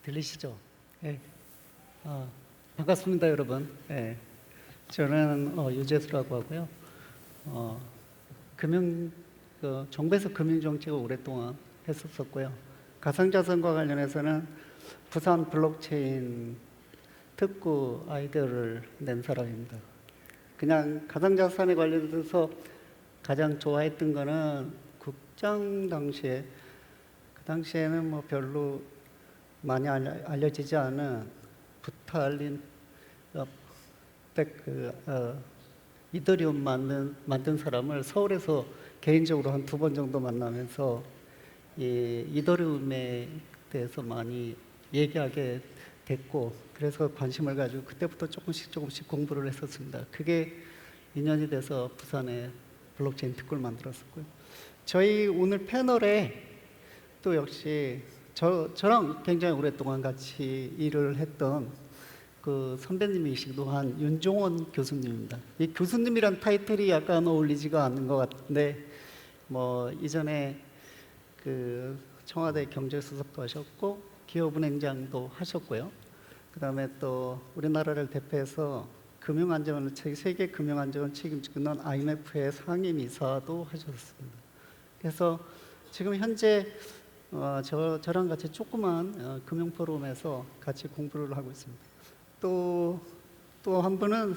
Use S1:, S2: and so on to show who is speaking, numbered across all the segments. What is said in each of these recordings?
S1: 들리시죠? 네. 반갑습니다, 여러분. 네. 저는 유재수라고 하고요. 정부에서 금융정책을 오랫동안 했었고요. 가상자산과 관련해서는 부산 블록체인 특구 아이디어를 낸 사람입니다. 그냥 가상자산에 관련해서 가장 좋아했던 거는 국장 당시에, 그 당시에는 뭐 별로 많이 알려지지 않은 부탈린 이더리움 만든 사람을 서울에서 개인적으로 한 2번 정도 만나면서 이 이더리움에 대해서 많이 얘기하게 됐고, 그래서 관심을 가지고 그때부터 조금씩 공부를 했었습니다. 그게 인연이 돼서 부산에 블록체인 특구를 만들었었고요. 저희 오늘 패널에 또 역시 저랑 굉장히 오랫동안 같이 일을 했던 그 선배님이시기도 한 윤종원 교수님입니다. 이 교수님이란 타이틀이 약간 어울리지가 않는 것 같은데, 뭐 이전에 그 청와대 경제수석도 하셨고 기업은행장도 하셨고요. 그 다음에 또 우리나라를 대표해서 세계 금융안정을 책임지는 IMF의 상임이사도 하셨습니다. 그래서 지금 현재 저랑 같이 조그만 금융포럼에서 같이 공부를 하고 있습니다. 또 한 분은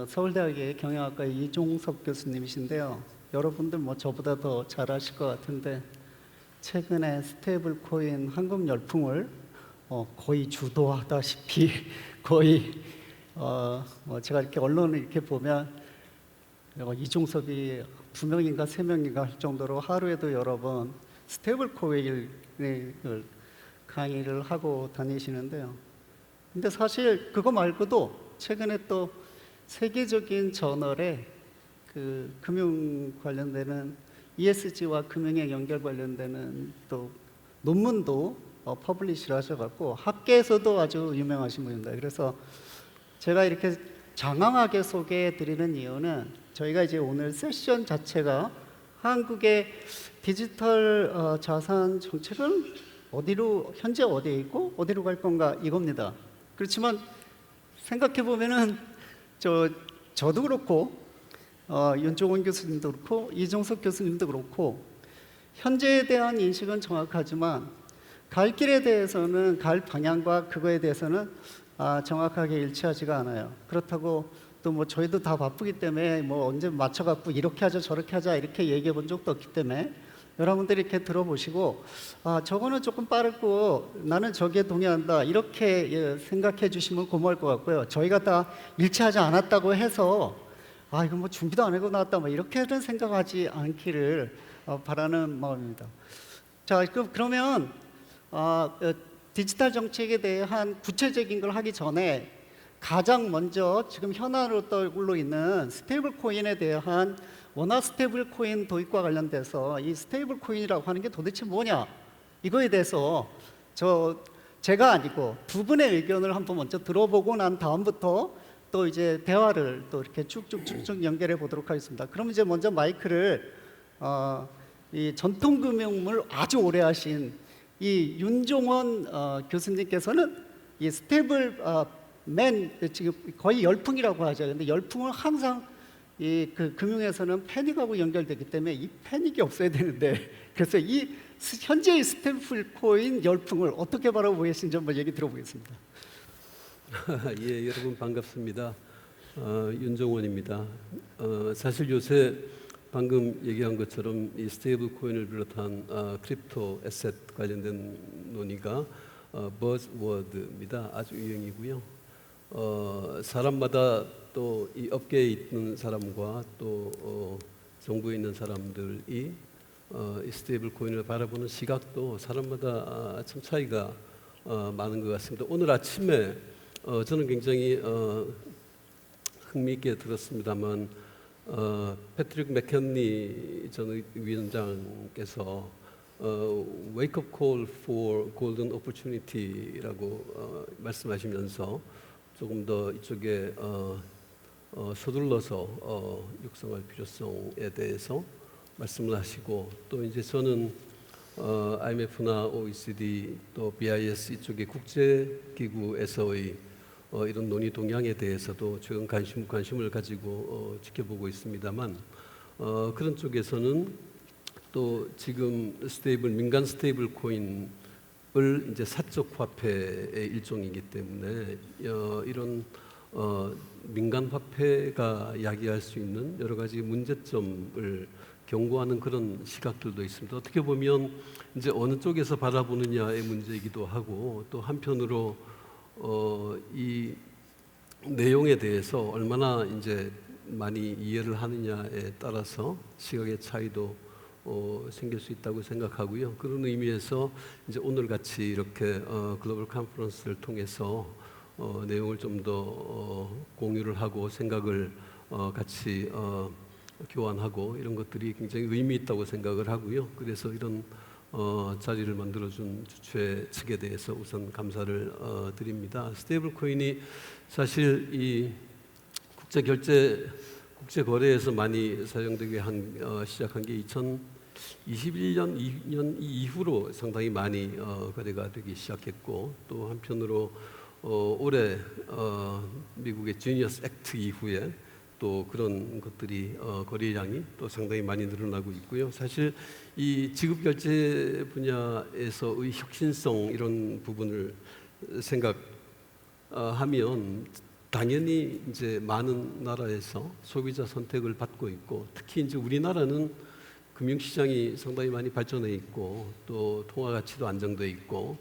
S1: 서울대학의 경영학과의 이종석 교수님이신데요. 여러분들 저보다 더 잘 아실 것 같은데, 최근에 스테이블 코인 한국 열풍을 거의 주도하다시피 거의 제가 이렇게 언론을 이렇게 보면 이종석이 2명인가 3명인가 할 정도로 하루에도 여러 번 스테이블 코인을 강의를 하고 다니시는데요. 근데 사실 그거 말고도 최근에 또 세계적인 저널에 그 금융 관련되는 ESG와 금융의 연결 관련되는 또 논문도 퍼블리시를 하셔갖고 학계에서도 아주 유명하신 분입니다. 그래서 제가 이렇게 장황하게 소개해 드리는 이유는, 저희가 이제 오늘 세션 자체가 한국의 디지털 자산 정책은 현재 어디에 있고 어디로 갈 건가 이겁니다. 그렇지만 생각해 보면은 저도 그렇고 윤종원 교수님도 그렇고 이종석 교수님도 그렇고 현재에 대한 인식은 정확하지만 갈 길에 대해서는, 갈 방향과 그거에 대해서는 정확하게 일치하지가 않아요. 그렇다고 또 저희도 다 바쁘기 때문에 언제 맞춰갖고 이렇게 하자 저렇게 하자 이렇게 얘기해 본 적도 없기 때문에, 여러분들이 이렇게 들어보시고 저거는 조금 빠르고 나는 저기에 동의한다 이렇게 생각해 주시면 고마울 것 같고요. 저희가 다 일치하지 않았다고 해서 이거 준비도 안 하고 나왔다 이렇게는 생각하지 않기를 바라는 마음입니다. 자, 그러면 디지털 정책에 대한 구체적인 걸 하기 전에 가장 먼저 지금 현안으로 떠오르고 있는 스테이블 코인에 대한 원화 스테이블 코인 도입과 관련돼서 이 스테이블 코인이라고 하는 게 도대체 뭐냐, 이거에 대해서 제가 아니고 두 분의 의견을 한번 먼저 들어보고 난 다음부터 또 이제 대화를 또 이렇게 쭉쭉 연결해 보도록 하겠습니다. 그럼 이제 먼저 마이크를 이 전통금융을 아주 오래 하신 이 윤종원 교수님께서는 이 스테이블 지금 거의 열풍이라고 하죠. 근데 열풍은 항상 그 금융에서는 패닉하고 연결되기 때문에 이 패닉이 없어야 되는데, 그래서 이 현재의 스테이블 코인 열풍을 어떻게 바라보고 계신지 한번 얘기 들어보겠습니다.
S2: 예, 여러분 반갑습니다. 윤종원입니다. 사실 요새 방금 얘기한 것처럼 이 스테이블 코인을 비롯한 크립토 에셋 관련된 논의가 버즈워드입니다. 아주 유행이고요. 사람마다 또 이 업계에 있는 사람과 또 정부에 있는 사람들이 이 스테이블 코인을 바라보는 시각도 사람마다 참 차이가 많은 것 같습니다. 오늘 아침에 저는 굉장히 흥미있게 들었습니다만 패트릭 맥켄리 전 위원장께서 Wake up call for golden opportunity라고 말씀하시면서 조금 더 이쪽에 서둘러서 육성할 필요성에 대해서 말씀을 하시고 또 이제 저는 IMF나 OECD 또 BIS 이쪽의 국제기구에서의 이런 논의 동향에 대해서도 최근 관심을 가지고 지켜보고 있습니다만 그런 쪽에서는 또 지금 민간 스테이블 코인을 이제 사적 화폐의 일종이기 때문에 이런 민간 화폐가 야기할 수 있는 여러 가지 문제점을 경고하는 그런 시각들도 있습니다. 어떻게 보면 이제 어느 쪽에서 바라보느냐의 문제이기도 하고 또 한편으로 이 내용에 대해서 얼마나 이제 많이 이해를 하느냐에 따라서 시각의 차이도 생길 수 있다고 생각하고요. 그런 의미에서 이제 오늘 같이 이렇게 글로벌 컨퍼런스를 통해서 내용을 좀 더 공유를 하고 생각을 같이 교환하고 이런 것들이 굉장히 의미 있다고 생각을 하고요. 그래서 이런 자리를 만들어준 주최 측에 대해서 우선 감사를 드립니다. 스테이블 코인이 사실 이 국제 거래에서 많이 사용되게 시작한 게 2021년 2년 이후로 상당히 많이 거래가 되기 시작했고 또 한편으로 올해 미국의 지니어스 액트 이후에 또 그런 것들이 거래량이 또 상당히 많이 늘어나고 있고요. 사실 이 지급 결제 분야에서의 혁신성 이런 부분을 생각하면 당연히 이제 많은 나라에서 소비자 선택을 받고 있고 특히 이제 우리나라는 금융시장이 상당히 많이 발전해 있고 또 통화 가치도 안정돼 있고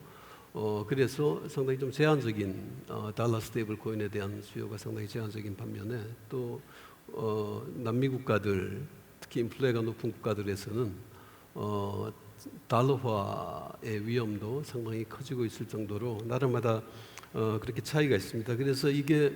S2: 그래서 상당히 좀 제한적인 달러 스테이블 코인에 대한 수요가 상당히 제한적인 반면에 또 남미 국가들 특히 인플레가 높은 국가들에서는 달러화의 위험도 상당히 커지고 있을 정도로 나라마다 그렇게 차이가 있습니다. 그래서 이게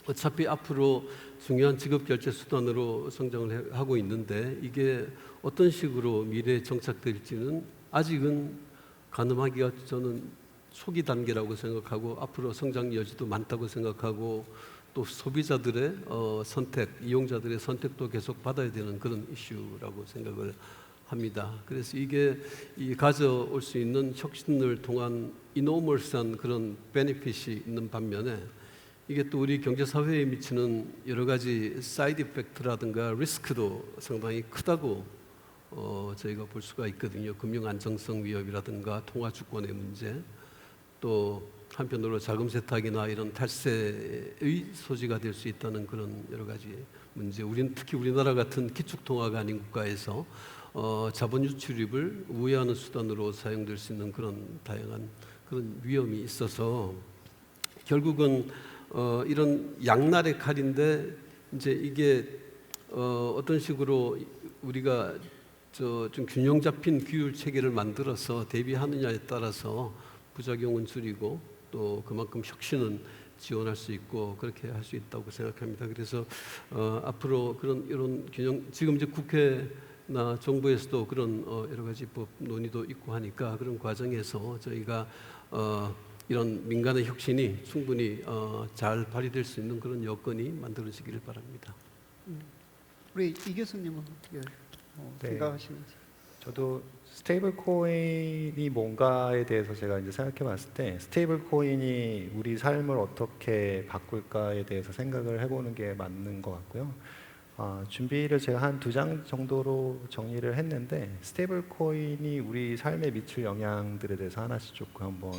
S2: 어차피 앞으로 중요한 지급 결제 수단으로 성장을 하고 있는데 이게 어떤 식으로 미래에 정착될지는 아직은 가늠하기가 저는 초기 단계라고 생각하고 앞으로 성장 여지도 많다고 생각하고 또 소비자들의 이용자들의 선택도 계속 받아야 되는 그런 이슈라고 생각을 합니다. 그래서 이게 가져올 수 있는 혁신을 통한 이노멀스한 그런 베네핏이 있는 반면에 이게 또 우리 경제 사회에 미치는 여러 가지 사이드 이펙트라든가 리스크도 상당히 크다고 저희가 볼 수가 있거든요. 금융 안정성 위협이라든가 통화 주권의 문제, 또 한편으로 자금 세탁이나 이런 탈세의 소지가 될 수 있다는 그런 여러 가지 문제. 특히 우리나라 같은 기축 통화가 아닌 국가에서 자본 유출입을 우회하는 수단으로 사용될 수 있는 그런 다양한 그런 위험이 있어서 결국은 이런 양날의 칼인데 이제 이게 어떤 식으로 우리가 좀 균형 잡힌 규율 체계를 만들어서 대비하느냐에 따라서 부작용은 줄이고 또 그만큼 혁신은 지원할 수 있고 그렇게 할 수 있다고 생각합니다. 그래서 앞으로 이런 균형 지금 이제 국회나 정부에서도 그런 여러 가지 법 논의도 있고 하니까 그런 과정에서 저희가 이런 민간의 혁신이 충분히 잘 발휘될 수 있는 그런 여건이 만들어지기를 바랍니다.
S1: 우리 이 교수님은 어떻게
S3: 네.
S1: 생각하시는지?
S3: 저도 스테이블 코인이 뭔가에 대해서 제가 이제 생각해 봤을 때 스테이블 코인이 우리 삶을 어떻게 바꿀까에 대해서 생각을 해보는 게 맞는 것 같고요. 준비를 제가 한 2장 정도로 정리를 했는데 스테이블 코인이 우리 삶에 미칠 영향들에 대해서 하나씩 조금 한번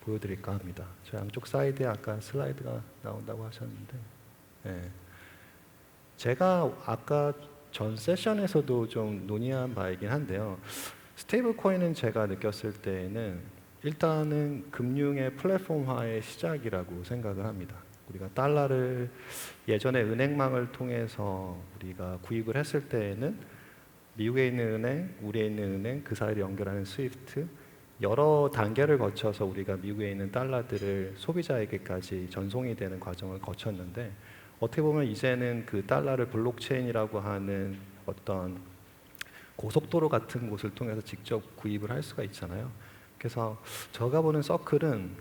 S3: 보여드릴까 합니다. 저 양쪽 사이드에 아까 슬라이드가 나온다고 하셨는데 제가 아까 전 세션에서도 좀 논의한 바이긴 한데요. 스테이블 코인은 제가 느꼈을 때에는 일단은 금융의 플랫폼화의 시작이라고 생각을 합니다. 우리가 달러를 예전에 은행망을 통해서 우리가 구입을 했을 때에는 미국에 있는 은행, 우리에 있는 은행 그 사이를 연결하는 스위프트 여러 단계를 거쳐서 우리가 미국에 있는 달러들을 소비자에게까지 전송이 되는 과정을 거쳤는데 어떻게 보면 이제는 그 달러를 블록체인이라고 하는 어떤 고속도로 같은 곳을 통해서 직접 구입을 할 수가 있잖아요. 그래서 제가 보는 서클은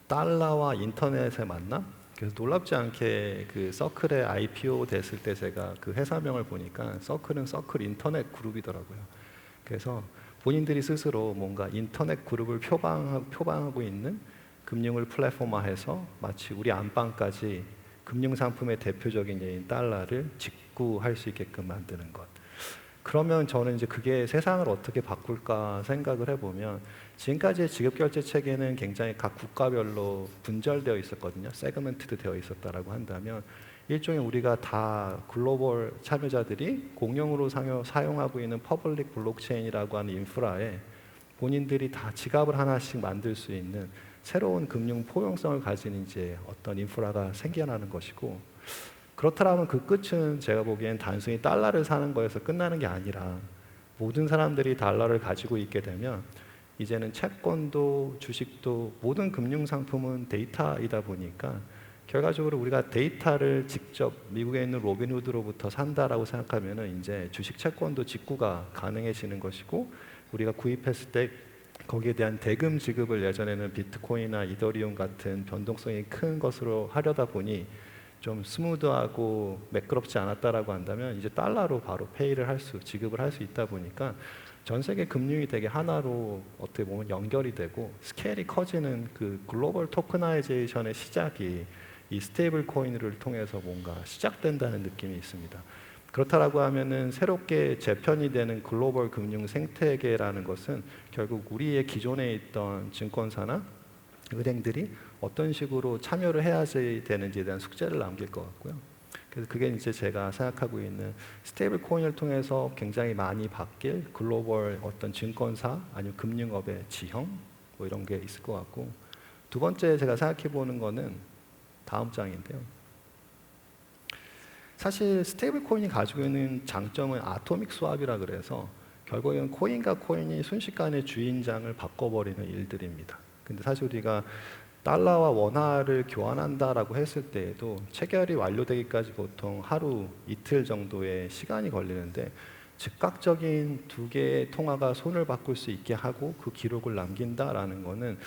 S3: 달러와 인터넷의 만남? 그래서 놀랍지 않게 그 서클의 IPO 됐을 때 제가 그 회사명을 보니까 서클은 서클 인터넷 그룹이더라고요. 그래서 본인들이 스스로 뭔가 인터넷 그룹을 표방하고 있는 금융을 플랫폼화해서 마치 우리 안방까지 금융 상품의 대표적인 예인 달러를 직구할 수 있게끔 만드는 것. 그러면 저는 이제 그게 세상을 어떻게 바꿀까 생각을 해보면 지금까지의 지급결제 체계는 굉장히 각 국가별로 분절되어 있었거든요. 세그먼트도 되어 있었다라고 한다면 일종의 우리가 다 글로벌 참여자들이 공용으로 사용하고 있는 퍼블릭 블록체인이라고 하는 인프라에 본인들이 다 지갑을 하나씩 만들 수 있는 새로운 금융 포용성을 가진 이제 어떤 인프라가 생겨나는 것이고 그렇다면 그 끝은 제가 보기엔 단순히 달러를 사는 거에서 끝나는 게 아니라 모든 사람들이 달러를 가지고 있게 되면 이제는 채권도 주식도 모든 금융 상품은 데이터이다 보니까 결과적으로 우리가 데이터를 직접 미국에 있는 로빈후드로부터 산다라고 생각하면은 이제 주식 채권도 직구가 가능해지는 것이고 우리가 구입했을 때 거기에 대한 대금 지급을 예전에는 비트코인이나 이더리움 같은 변동성이 큰 것으로 하려다 보니 좀 스무드하고 매끄럽지 않았다라고 한다면 이제 달러로 바로 페이를 지급을 할 수 있다 보니까 전 세계 금융이 되게 하나로 어떻게 보면 연결이 되고 스케일이 커지는 그 글로벌 토크나이제이션의 시작이 이 스테이블 코인을 통해서 뭔가 시작된다는 느낌이 있습니다. 그렇다라고 하면은 새롭게 재편이 되는 글로벌 금융 생태계라는 것은 결국 우리의 기존에 있던 증권사나 은행들이 어떤 식으로 참여를 해야지 되는지에 대한 숙제를 남길 것 같고요. 그래서 그게 이제 제가 생각하고 있는 스테이블 코인을 통해서 굉장히 많이 바뀔 글로벌 어떤 증권사 아니면 금융업의 지형 뭐 이런 게 있을 것 같고 두 번째 제가 생각해 보는 거는 다음 장인데요. 사실 스테이블 코인이 가지고 있는 장점은 아토믹 스왑이라 그래서 결국엔 코인과 코인이 순식간에 주인장을 바꿔버리는 일들입니다. 근데 사실 우리가 달러와 원화를 교환한다라고 했을 때에도 체결이 완료되기까지 보통 하루 이틀 정도의 시간이 걸리는데 즉각적인 두 개의 통화가 손을 바꿀 수 있게 하고 그 기록을 남긴다라는 것은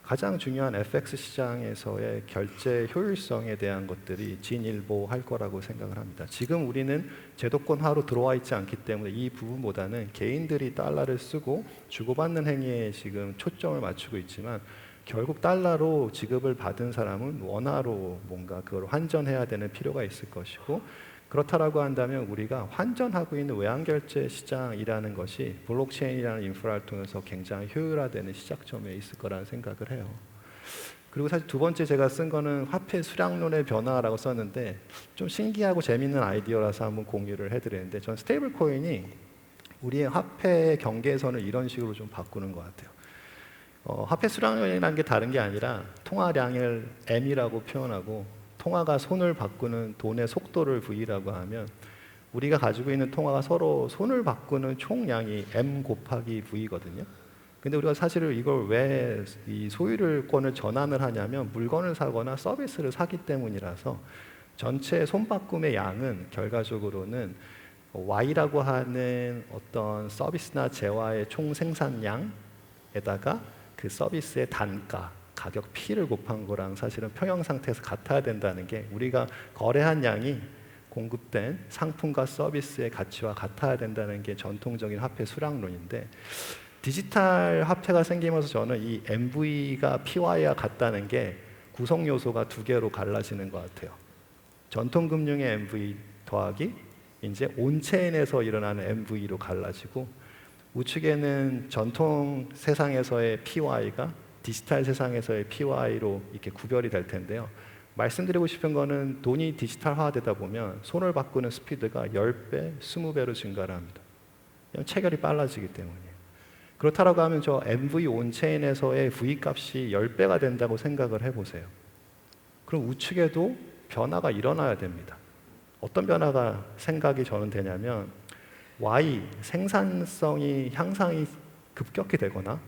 S3: 가장 중요한 FX 시장에서의 결제 효율성에 대한 것들이 진일보할 거라고 생각을 합니다. 지금 우리는 제도권화로 들어와 있지 않기 때문에 이 부분보다는 개인들이 달러를 쓰고 주고받는 행위에 지금 초점을 맞추고 있지만 결국 달러로 지급을 받은 사람은 원화로 뭔가 그걸 환전해야 되는 필요가 있을 것이고 그렇다라고 한다면 우리가 환전하고 있는 외환결제 시장이라는 것이 블록체인이라는 인프라를 통해서 굉장히 효율화되는 시작점에 있을 거라는 생각을 해요. 그리고 사실 두 번째 제가 쓴 거는 화폐 수량론의 변화라고 썼는데 좀 신기하고 재밌는 아이디어라서 한번 공유를 해드리는데 전 스테이블 코인이 우리의 화폐 경계선을 이런 식으로 좀 바꾸는 것 같아요. 화폐 수량론이라는 게 다른 게 아니라 통화량을 M이라고 표현하고 통화가 손을 바꾸는 돈의 속도를 V라고 하면 우리가 가지고 있는 통화가 서로 손을 바꾸는 총량이 M 곱하기 V거든요. 근데 우리가 사실은 이걸 왜 이 소유권을 전환을 하냐면 물건을 사거나 서비스를 사기 때문이라서 전체 손바꿈의 양은 결과적으로는 Y라고 하는 어떤 서비스나 재화의 총 생산량에다가 그 서비스의 단가 가격 P를 곱한 거랑 사실은 평형 상태에서 같아야 된다는 게 우리가 거래한 양이 공급된 상품과 서비스의 가치와 같아야 된다는 게 전통적인 화폐 수량론인데 디지털 화폐가 생기면서 저는 이 MV가 PY와 같다는 게 구성 요소가 두 개로 갈라지는 것 같아요. 전통 금융의 MV 더하기 이제 온체인에서 일어나는 MV로 갈라지고 우측에는 전통 세상에서의 PY가 디지털 세상에서의 PY로 이렇게 구별이 될 텐데요. 말씀드리고 싶은 거는 돈이 디지털화되다 보면 손을 바꾸는 스피드가 10배, 20배로 증가를 합니다. 체결이 빨라지기 때문이에요. 그렇다고 하면 저 MV 온체인에서의 V 값이 10배가 된다고 생각을 해보세요. 그럼 우측에도 변화가 일어나야 됩니다. 어떤 변화가 생각이 저는 되냐면 Y, 생산성이 향상이 급격히 되거나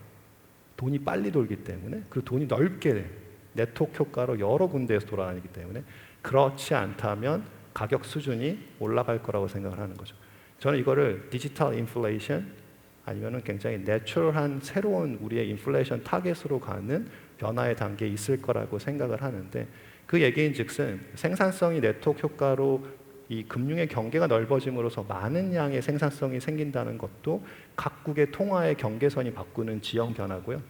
S3: 돈이 빨리 돌기 때문에 그리고 돈이 넓게 네트워크 효과로 여러 군데에서 돌아다니기 때문에 그렇지 않다면 가격 수준이 올라갈 거라고 생각을 하는 거죠. 저는 이거를 디지털 인플레이션 아니면은 굉장히 내추럴한 새로운 우리의 인플레이션 타겟으로 가는 변화의 단계에 있을 거라고 생각을 하는데 그 얘기인즉슨 생산성이 네트워크 효과로 이 금융의 경계가 넓어짐으로써 많은 양의 생산성이 생긴다는 것도 각국의 통화의 경계선이 바꾸는 지형 변화고요.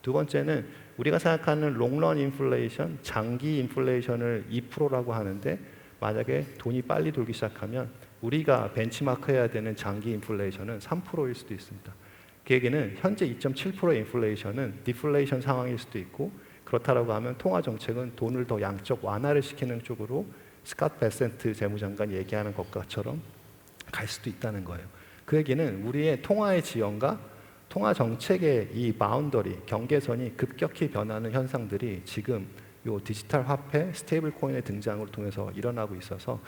S3: 두 번째는 우리가 생각하는 롱런 인플레이션, 장기 인플레이션을 2%라고 하는데 만약에 돈이 빨리 돌기 시작하면 우리가 벤치마크해야 되는 장기 인플레이션은 3%일 수도 있습니다. 그 얘기는 현재 2.7%의 인플레이션은 디플레이션 상황일 수도 있고 그렇다라고 하면 통화 정책은 돈을 더 양적 완화를 시키는 쪽으로 스캇 베센트 재무장관이 얘기하는 것처럼 갈 수도 있다는 거예요. 그 얘기는 우리의 통화의 지형과 통화 정책의 이 바운더리, 경계선이 급격히 변하는 현상들이 지금 요 디지털 화폐, 스테이블 코인의 등장을 통해서 일어나고 있어서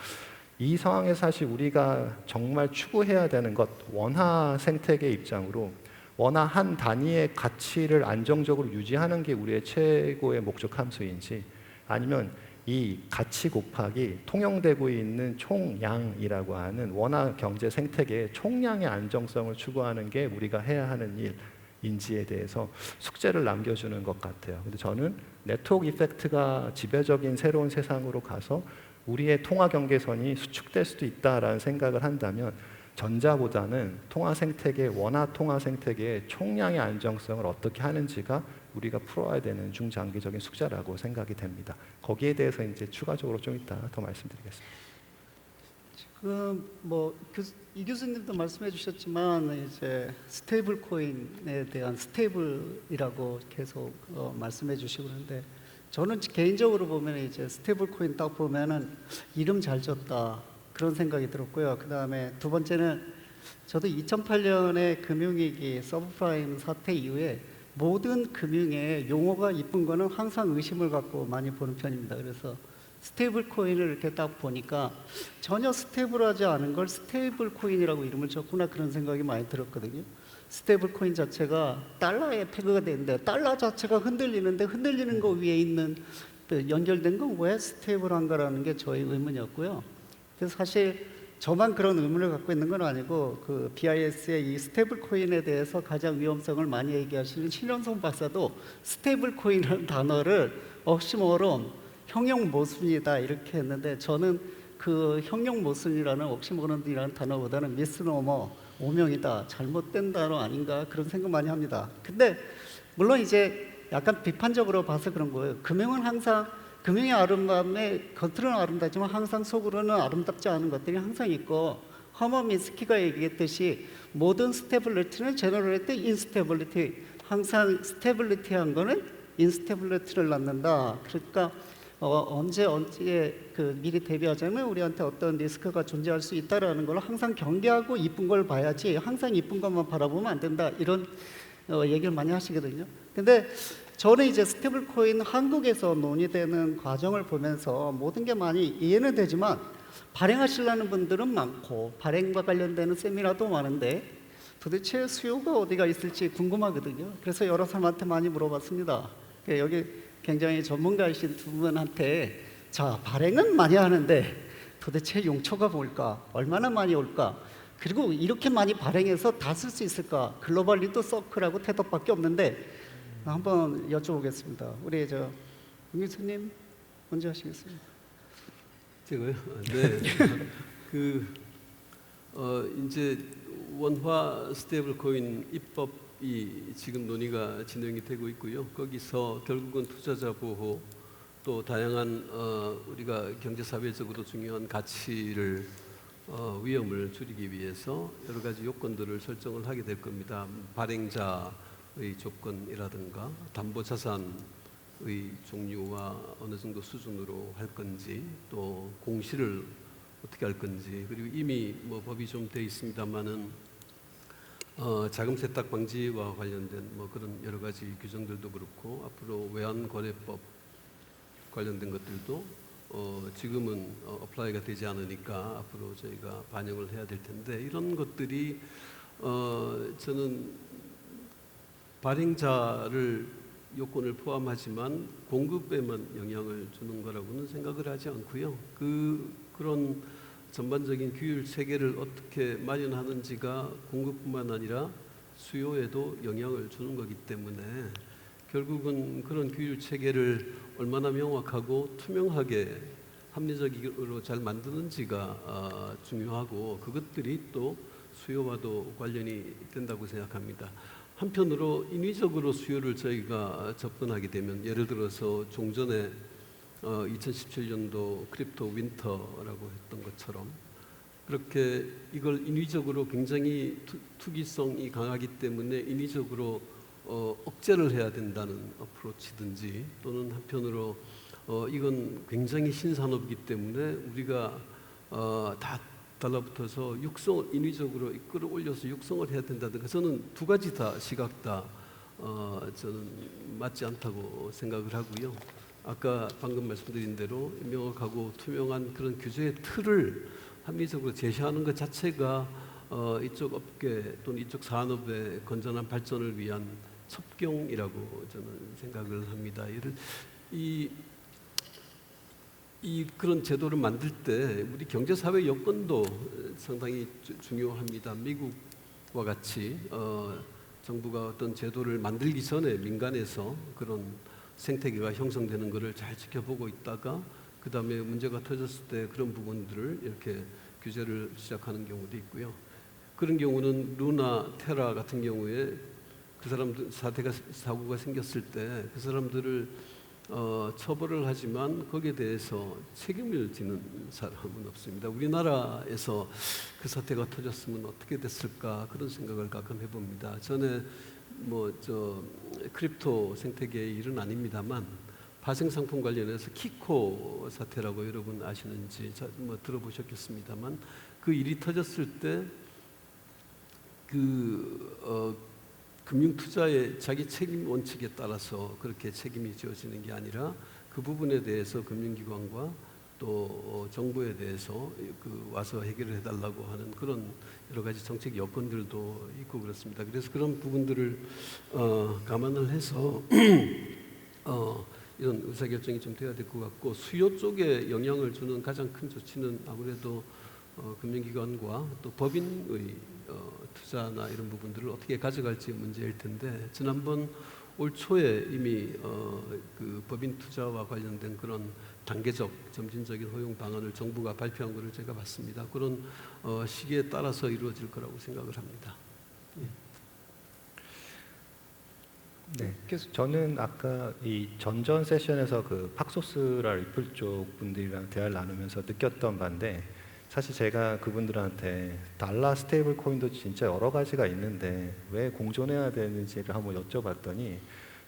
S3: 이 상황에서 사실 우리가 정말 추구해야 되는 것, 원화 생태계 입장으로 원화 한 단위의 가치를 안정적으로 유지하는 게 우리의 최고의 목적 함수인지 아니면 이 가치 곱하기 통용되고 있는 총량이라고 하는 원화 경제 생태계의 총량의 안정성을 추구하는 게 우리가 해야 하는 일인지에 대해서 숙제를 남겨주는 것 같아요. 근데 저는 네트워크 이펙트가 지배적인 새로운 세상으로 가서 우리의 통화 경계선이 수축될 수도 있다라는 생각을 한다면 전자보다는 통화 생태계, 원화 통화 생태계의 총량의 안정성을 어떻게 하는지가 우리가 풀어야 되는 중장기적인 숙제라고 생각이 됩니다. 거기에 대해서 이제 추가적으로 좀 이따 더 말씀드리겠습니다.
S1: 지금 이 교수님도 말씀해 주셨지만 이제 스테이블 코인에 대한 스테이블이라고 계속 말씀해 주시고 그러는데 저는 개인적으로 보면 이제 스테이블 코인 딱 보면은 이름 잘 졌다 그런 생각이 들었고요. 그 다음에 두 번째는 저도 2008년에 금융위기 서브프라임 사태 이후에 모든 금융의 용어가 이쁜 거는 항상 의심을 갖고 많이 보는 편입니다. 그래서 스테이블 코인을 이렇게 딱 보니까 전혀 스테이블하지 않은 걸 스테이블 코인이라고 이름을 줬구나 그런 생각이 많이 들었거든요. 스테이블 코인 자체가 달러에 태그가 되는데 달러 자체가 흔들리는데 흔들리는 거 위에 있는 연결된 건 왜 스테이블한가라는 게 저의 의문이었고요. 그래서 사실 저만 그런 의문을 갖고 있는 건 아니고 그 BIS의 이 스테이블 코인에 대해서 가장 위험성을 많이 얘기하시는 신현성 박사도 스테이블 코인이라는 단어를 옥시모론 형용 모순이다 이렇게 했는데 저는 그 형용 모순이라는 옥시모론이라는 단어보다는 미스노머 오명이다 잘못된 단어 아닌가 그런 생각 많이 합니다. 근데 물론 이제 약간 비판적으로 봐서 그런 거예요. 금융은 항상 금융의 아름다움에 겉으로는 아름답지만 항상 속으로는 아름답지 않은 것들이 항상 있고 허먼 미스키가 얘기했듯이 모든 스테빌리티는 제너럴리티 인스테빌리티 항상 스테빌리티한 거는 인스테빌리티를 낳는다. 그러니까 언제 그 미리 대비하자면 우리한테 어떤 리스크가 존재할 수 있다라는 걸 항상 경계하고 이쁜 걸 봐야지 항상 이쁜 것만 바라보면 안 된다 이런 얘기를 많이 하시거든요. 근데 저는 이제 스테이블 코인 한국에서 논의되는 과정을 보면서 모든 게 많이 이해는 되지만 발행하시려는 분들은 많고 발행과 관련되는 세미나도 많은데 도대체 수요가 어디가 있을지 궁금하거든요. 그래서 여러 사람한테 많이 물어봤습니다. 여기 굉장히 전문가이신 두 분한테 자 발행은 많이 하는데 도대체 용처가 뭘까? 얼마나 많이 올까? 그리고 이렇게 많이 발행해서 다 쓸 수 있을까? 글로벌 리더 서클하고 테더밖에 없는데 한번 여쭤보겠습니다. 우리 저 임 교수님 먼저 하시겠습니다.
S2: 제가요? 네. 이제 원화 스테이블 코인 입법이 지금 논의가 진행이 되고 있고요. 거기서 결국은 투자자 보호 또 다양한 우리가 경제 사회적으로 중요한 가치를 위험을 줄이기 위해서 여러 가지 요건들을 설정을 하게 될 겁니다. 발행자의 조건이라든가 담보 자산의 종류와 어느 정도 수준으로 할 건지 또 공시를 어떻게 할 건지 그리고 이미 뭐 법이 좀 돼 있습니다만은 자금 세탁 방지와 관련된 뭐 그런 여러 가지 규정들도 그렇고 앞으로 외환거래법 관련된 것들도 지금은 어플라이가 되지 않으니까 앞으로 저희가 반영을 해야 될 텐데 이런 것들이 저는 발행자를 요건을 포함하지만 공급에만 영향을 주는 거라고는 생각을 하지 않고요. 그런 전반적인 규율 체계를 어떻게 마련하는지가 공급뿐만 아니라 수요에도 영향을 주는 거기 때문에 결국은 그런 규율 체계를 얼마나 명확하고 투명하게 합리적으로 잘 만드는지가 중요하고 그것들이 또 수요와도 관련이 된다고 생각합니다. 한편으로 인위적으로 수요를 저희가 접근하게 되면 예를 들어서 종전에 2017년도 크립토 윈터라고 했던 것처럼 그렇게 이걸 인위적으로 굉장히 투기성이 강하기 때문에 인위적으로 억제를 해야 된다는 어프로치든지 또는 한편으로 이건 굉장히 신산업이기 때문에 우리가 다 달라붙어서 인위적으로 끌어올려서 육성을 해야 된다든가 저는 두 가지 다 시각 다 저는 맞지 않다고 생각을 하고요. 아까 방금 말씀드린 대로 명확하고 투명한 그런 규제의 틀을 합리적으로 제시하는 것 자체가 이쪽 업계 또는 이쪽 산업의 건전한 발전을 위한 첩경이라고 저는 생각을 합니다. 그런 제도를 만들 때 우리 경제사회 여건도 상당히 중요합니다. 미국과 같이 정부가 어떤 제도를 만들기 전에 민간에서 그런 생태계가 형성되는 것을 잘 지켜보고 있다가 그 다음에 문제가 터졌을 때 그런 부분들을 이렇게 규제를 시작하는 경우도 있고요. 그런 경우는 루나, 테라 같은 경우에 그 사람들 사고가 생겼을 때 그 사람들을 처벌을 하지만 거기에 대해서 책임을 지는 사람은 없습니다. 우리나라에서 그 사태가 터졌으면 어떻게 됐을까 그런 생각을 가끔 해봅니다. 전에 크립토 생태계의 일은 아닙니다만 파생상품 관련해서 키코 사태라고 여러분 아시는지 들어보셨겠습니다만 그 일이 터졌을 때 금융투자의 자기 책임 원칙에 따라서 그렇게 책임이 지어지는 게 아니라 그 부분에 대해서 금융기관과 또 정부에 대해서 와서 해결을 해달라고 하는 그런 여러 가지 정책 여건들도 있고 그렇습니다. 그래서 그런 부분들을 감안을 해서 이런 의사결정이 좀 돼야 될 것 같고 수요 쪽에 영향을 주는 가장 큰 조치는 아무래도 금융기관과 또 법인의 투자나 이런 부분들을 어떻게 가져갈지 문제일 텐데 지난번 올 초에 이미 그 법인 투자와 관련된 그런 단계적 점진적인 허용 방안을 정부가 발표한 것을 제가 봤습니다. 그런 시기에 따라서 이루어질 거라고 생각을 합니다.
S3: 네, 그래서 저는 아까 이 전전 세션에서 그 팍소스라 리플 쪽 분들이랑 대화를 나누면서 느꼈던 바인데 사실 제가 그분들한테 달러 스테이블 코인도 진짜 여러 가지가 있는데 왜 공존해야 되는지를 한번 여쭤봤더니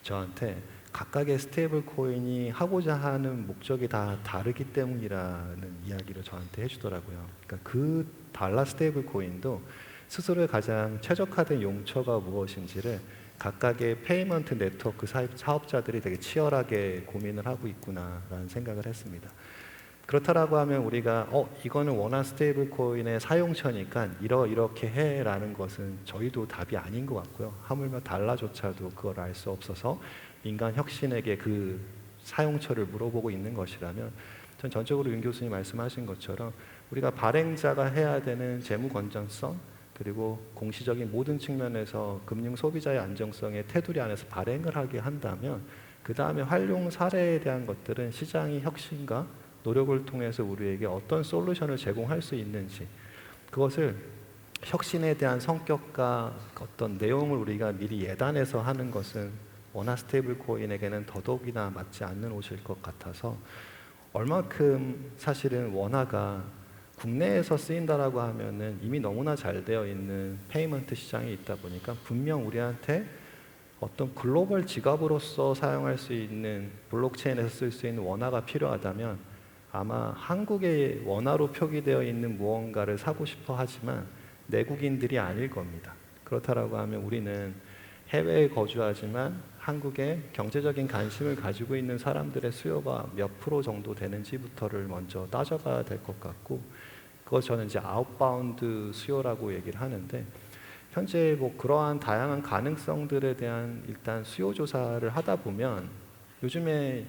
S3: 저한테 각각의 스테이블 코인이 하고자 하는 목적이 다 다르기 때문이라는 이야기를 저한테 해주더라고요. 그러니까 그 달러 스테이블 코인도 스스로의 가장 최적화된 용처가 무엇인지를 각각의 페이먼트 네트워크 사업자들이 되게 치열하게 고민을 하고 있구나라는 생각을 했습니다. 그렇다라고 하면 우리가 이거는 원화 스테이블 코인의 사용처니까 이렇게 해라는 것은 저희도 답이 아닌 것 같고요. 하물며 달러조차도 그걸 알 수 없어서 인간 혁신에게 그 사용처를 물어보고 있는 것이라면 전 전적으로 윤 교수님 말씀하신 것처럼 우리가 발행자가 해야 되는 재무 건전성 그리고 공시적인 모든 측면에서 금융 소비자의 안정성의 테두리 안에서 발행을 하게 한다면 그 다음에 활용 사례에 대한 것들은 시장의 혁신과 노력을 통해서 우리에게 어떤 솔루션을 제공할 수 있는지 그것을 혁신에 대한 성격과 어떤 내용을 우리가 미리 예단해서 하는 것은 원화 스테이블 코인에게는 더더욱이나 맞지 않는 옷일 것 같아서 얼마큼 사실은 원화가 국내에서 쓰인다라고 하면은 이미 너무나 잘 되어 있는 페이먼트 시장이 있다 보니까 분명 우리한테 어떤 글로벌 지갑으로서 사용할 수 있는 블록체인에서 쓸 수 있는 원화가 필요하다면 아마 한국의 원화로 표기되어 있는 무언가를 사고 싶어 하지만 내국인들이 아닐 겁니다. 그렇다라고 하면 우리는 해외에 거주하지만 한국에 경제적인 관심을 가지고 있는 사람들의 수요가 몇 프로 정도 되는지부터를 먼저 따져봐야 될 것 같고 그것 저는 이제 아웃바운드 수요라고 얘기를 하는데 현재 뭐 그러한 다양한 가능성들에 대한 일단 수요 조사를 하다 보면 요즘에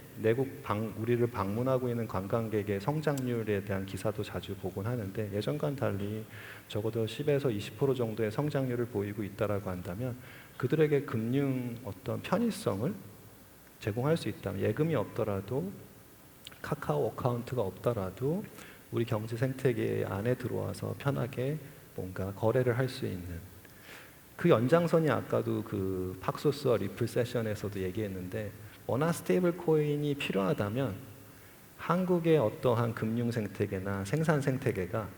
S3: 우리를 방문하고 있는 관광객의 성장률에 대한 기사도 자주 보곤 하는데 예전과는 달리 적어도 10에서 20% 정도의 성장률을 보이고 있다라고 한다면 그들에게 금융 어떤 편의성을 제공할 수 있다면 예금이 없더라도 카카오 어카운트가 없더라도 우리 경제 생태계 안에 들어와서 편하게 뭔가 거래를 할 수 있는 그 연장선이 아까도 그 팍소스와 리플 세션에서도 얘기했는데 워낙 스테이블 코인이 필요하다면 한국의 어떠한 금융 생태계나 생산 생태계가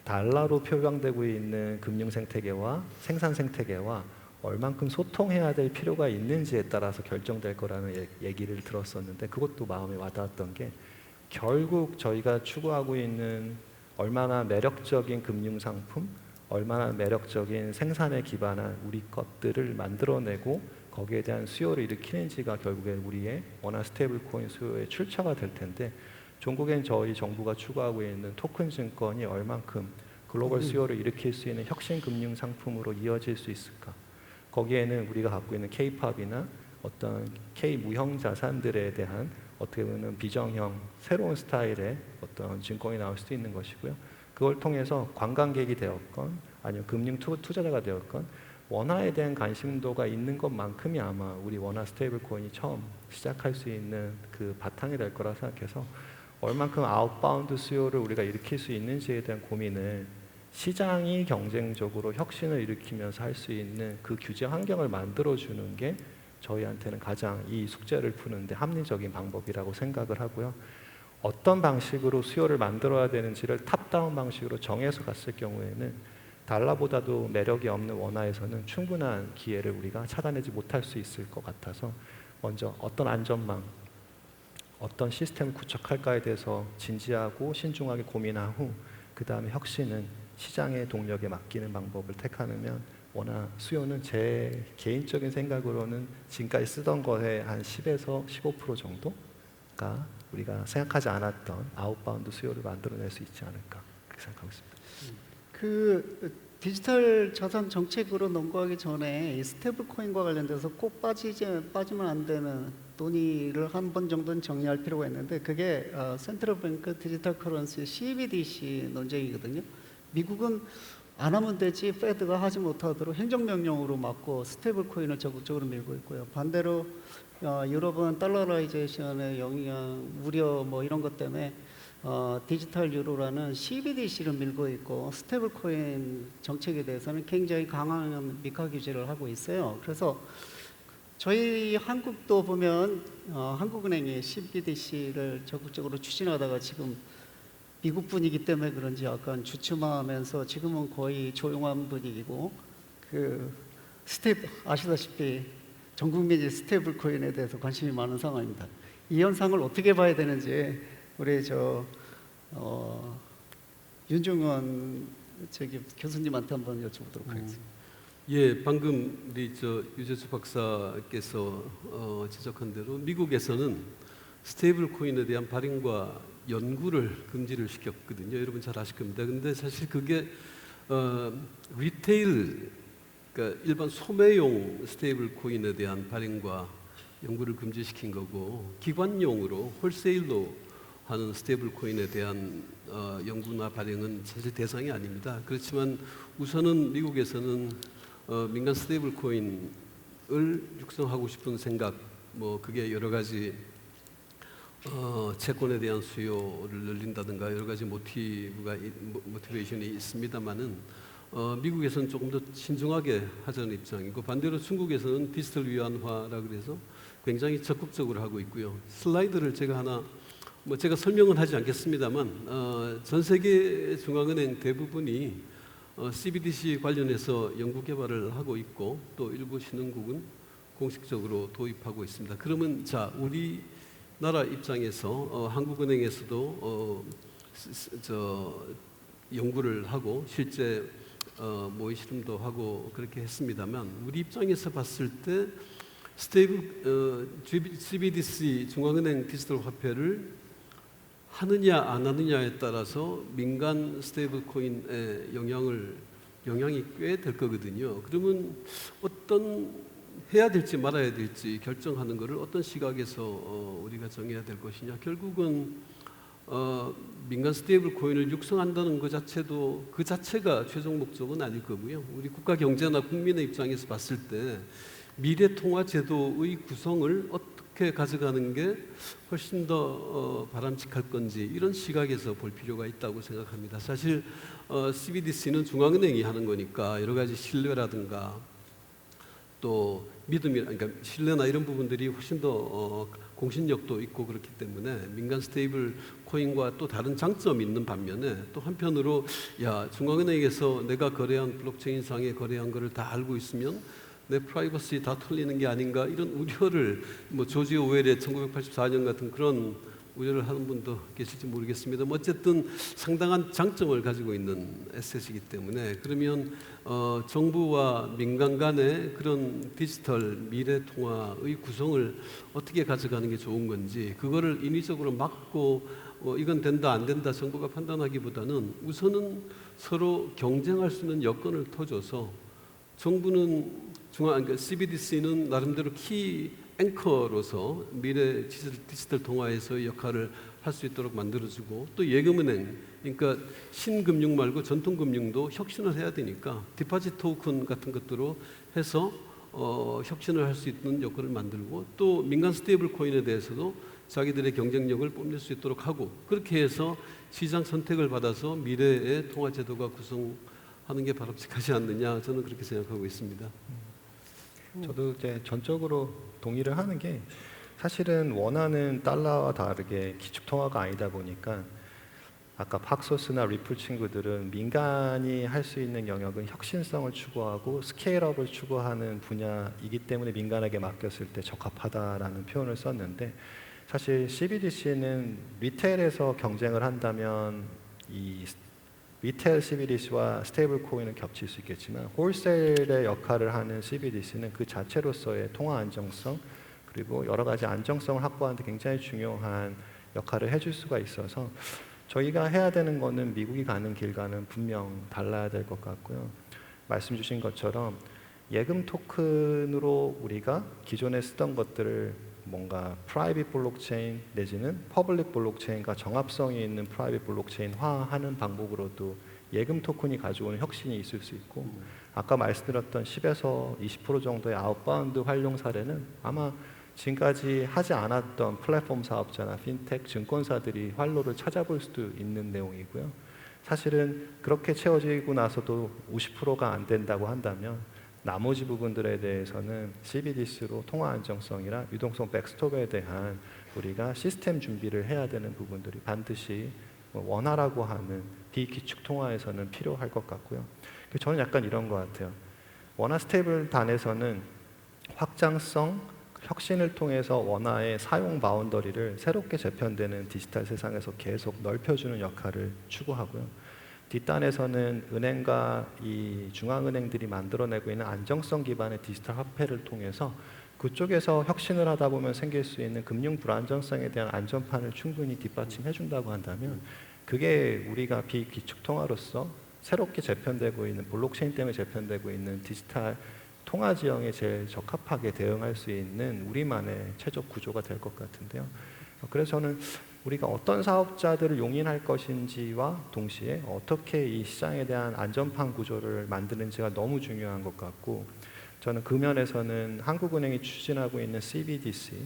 S3: 달러로 표방되고 있는 금융 생태계와 생산 생태계와 얼만큼 소통해야 될 필요가 있는지에 따라서 결정될 거라는 얘기를 들었었는데 그것도 마음에 와닿았던 게 결국 저희가 추구하고 있는 얼마나 매력적인 금융 상품, 얼마나 매력적인 생산에 기반한 우리 것들을 만들어내고 거기에 대한 수요를 일으키는지가 결국에 우리의 원화 스테이블 코인 수요의 출처가 될 텐데 종국엔 저희 정부가 추구하고 있는 토큰 증권이 얼만큼 글로벌 수요를 일으킬 수 있는 혁신 금융 상품으로 이어질 수 있을까? 거기에는 우리가 갖고 있는 K-팝이나 어떤 K-무형 자산들에 대한 어떻게 보면 비정형 새로운 스타일의 어떤 증권이 나올 수도 있는 것이고요. 그걸 통해서 관광객이 되었건 아니면 금융 투자자가 되었건 원화에 대한 관심도가 있는 것만큼이 아마 우리 원화 스테이블 코인이 처음 시작할 수 있는 그 바탕이 될 거라 생각해서 얼만큼 아웃바운드 수요를 우리가 일으킬 수 있는지에 대한 고민을 시장이 경쟁적으로 혁신을 일으키면서 할 수 있는 그 규제 환경을 만들어주는 게 저희한테는 가장 이 숙제를 푸는데 합리적인 방법이라고 생각을 하고요. 어떤 방식으로 수요를 만들어야 되는지를 탑다운 방식으로 정해서 갔을 경우에는 달러보다도 매력이 없는 원화에서는 충분한 기회를 우리가 찾아내지 못할 수 있을 것 같아서 먼저 어떤 안전망, 어떤 시스템을 구축할까에 대해서 진지하고 신중하게 고민한 후 그 다음에 혁신은 시장의 동력에 맡기는 방법을 택하면 원화 수요는 제 개인적인 생각으로는 지금까지 쓰던 거에 한 10에서 15% 정도가 우리가 생각하지 않았던 아웃바운드 수요를 만들어낼 수 있지 않을까 그렇게 생각하고 있습니다.
S1: 그 디지털 자산 정책으로 넘어가기 전에 이 스테이블 코인과 관련돼서 꼭 빠지면 안 되는 논의를 한 번 정도는 정리할 필요가 있는데 그게 센트럴 뱅크 디지털 커런시 CBDC 논쟁이거든요. 미국은 안 하면 되지 페드가 하지 못하도록 행정명령으로 막고 스테이블 코인을 적극적으로 밀고 있고요. 반대로 유럽은 달러라이제이션의 영향, 우려 뭐 이런 것 때문에 디지털 유로라는 CBDC를 밀고 있고 스테이블 코인 정책에 대해서는 굉장히 강한 미카 규제를 하고 있어요. 그래서 저희 한국도 보면 한국은행이 CBDC를 적극적으로 추진하다가 지금 미국 분위기 때문에 그런지 약간 주춤하면서 지금은 거의 조용한 분위기고 아시다시피 전 국민이 스테이블 코인에 대해서 관심이 많은 상황입니다. 이 현상을 어떻게 봐야 되는지 우리 윤중원 교수님한테 한번 여쭤보도록 하겠습니다.
S2: 예, 방금 우리 유재수 박사께서 지적한 대로 미국에서는 스테이블 코인에 대한 발행과 연구를 금지를 시켰거든요. 여러분 잘 아실 겁니다. 근데 사실 그게 리테일, 그러니까 일반 소매용 스테이블 코인에 대한 발행과 연구를 금지시킨 거고 기관용으로 홀세일로 하는 스테이블 코인에 대한 연구나 발행은 사실 대상이 아닙니다. 그렇지만 우선은 미국에서는 민간 스테이블 코인을 육성하고 싶은 생각, 뭐 그게 여러 가지 채권에 대한 수요를 늘린다든가 여러 가지 모티베이션이 있습니다만은 미국에서는 조금 더 신중하게 하자는 입장이고 반대로 중국에서는 디지털 위안화라 그래서 굉장히 적극적으로 하고 있고요. 슬라이드를 제가 하나 제가 설명은 하지 않겠습니다만 전 세계 중앙은행 대부분이 CBDC 관련해서 연구 개발을 하고 있고 또 일부 신흥국은 공식적으로 도입하고 있습니다. 그러면 자 우리나라 입장에서 한국은행에서도 연구를 하고 실제 모의 실험도 하고 그렇게 했습니다만 우리 입장에서 봤을 때 CBDC 중앙은행 디지털 화폐를 하느냐 안 하느냐에 따라서 민간 스테이블 코인에 영향을 영향이 꽤 될 거거든요. 그러면 어떤 해야 될지 말아야 될지 결정하는 것을 어떤 시각에서 우리가 정해야 될 것이냐. 결국은 민간 스테이블 코인을 육성한다는 것 자체도 그 자체가 최종 목적은 아닐 거고요. 우리 국가 경제나 국민의 입장에서 봤을 때 미래 통화 제도의 구성을 어떻게 가져가는 게 훨씬 더 바람직할 건지 이런 시각에서 볼 필요가 있다고 생각합니다. 사실 CBDC는 중앙은행이 하는 거니까 여러 가지 신뢰라든가 또 믿음이, 그러니까 신뢰나 이런 부분들이 훨씬 더 공신력도 있고 그렇기 때문에 민간 스테이블 코인과 또 다른 장점이 있는 반면에 또 한편으로 야, 중앙은행에서 내가 거래한 블록체인상에 거래한 거를 다 알고 있으면 내 프라이버시 다 털리는 게 아닌가 이런 우려를 뭐 조지 오웰의 1984년 같은 그런 우려를 하는 분도 계실지 모르겠습니다. 어쨌든 상당한 장점을 가지고 있는 에셋이기 때문에 그러면 정부와 민간 간의 그런 디지털 미래 통화의 구성을 어떻게 가져가는 게 좋은 건지 그거를 인위적으로 막고 이건 된다 안 된다 정부가 판단하기보다는 우선은 서로 경쟁할 수 있는 여건을 터줘서 정부는 그러니까 CBDC는 나름대로 키 앵커로서 미래 디지털 통화에서의 역할을 할 수 있도록 만들어주고 또 예금은행, 그러니까 신금융 말고 전통금융도 혁신을 해야 되니까 디파짓 토큰 같은 것들로 해서 혁신을 할 수 있는 여건을 만들고 또 민간 스테이블 코인에 대해서도 자기들의 경쟁력을 뽐낼 수 있도록 하고 그렇게 해서 시장 선택을 받아서 미래의 통화 제도가 구성하는 게 바람직하지 않느냐 저는 그렇게 생각하고 있습니다.
S3: 저도 이제 전적으로 동의를 하는 게 사실은 원하는 달러와 다르게 기축통화가 아니다 보니까 아까 팍소스나 리플 친구들은 민간이 할 수 있는 영역은 혁신성을 추구하고 스케일업을 추구하는 분야이기 때문에 민간에게 맡겼을 때 적합하다라는 표현을 썼는데 사실 CBDC는 리테일에서 경쟁을 한다면 이 리테일 CBDC와 스테이블 코인은 겹칠 수 있겠지만 홀세일의 역할을 하는 CBDC는 그 자체로서의 통화 안정성 그리고 여러 가지 안정성을 확보하는 데 굉장히 중요한 역할을 해줄 수가 있어서 저희가 해야 되는 거는 미국이 가는 길과는 분명 달라야 될 것 같고요. 말씀 주신 것처럼 예금 토큰으로 우리가 기존에 쓰던 것들을 뭔가 프라이빗 블록체인 내지는 퍼블릭 블록체인과 정합성이 있는 프라이빗 블록체인화하는 방법으로도 예금 토큰이 가져오는 혁신이 있을 수 있고 아까 말씀드렸던 10에서 20% 정도의 아웃바운드 활용 사례는 아마 지금까지 하지 않았던 플랫폼 사업자나 핀텍 증권사들이 활로를 찾아볼 수도 있는 내용이고요. 사실은 그렇게 채워지고 나서도 50%가 안 된다고 한다면 나머지 부분들에 대해서는 CBDC로 통화 안정성이나 유동성 백스톱에 대한 우리가 시스템 준비를 해야 되는 부분들이 반드시 원화라고 하는 비기축 통화에서는 필요할 것 같고요. 저는 약간 이런 것 같아요. 원화 스테이블 단에서는 확장성, 혁신을 통해서 원화의 사용 바운더리를 새롭게 재편되는 디지털 세상에서 계속 넓혀주는 역할을 추구하고요. 뒷단에서는 은행과 이 중앙은행들이 만들어내고 있는 안정성 기반의 디지털 화폐를 통해서 그쪽에서 혁신을 하다 보면 생길 수 있는 금융 불안정성에 대한 안전판을 충분히 뒷받침해 준다고 한다면 그게 우리가 비기축 통화로서 새롭게 재편되고 있는 블록체인 때문에 재편되고 있는 디지털 통화 지형에 제일 적합하게 대응할 수 있는 우리만의 최적 구조가 될 것 같은데요. 그래서 저는 우리가 어떤 사업자들을 용인할 것인지와 동시에 어떻게 이 시장에 대한 안전판 구조를 만드는지가 너무 중요한 것 같고 저는 그 면에서는 한국은행이 추진하고 있는 CBDC,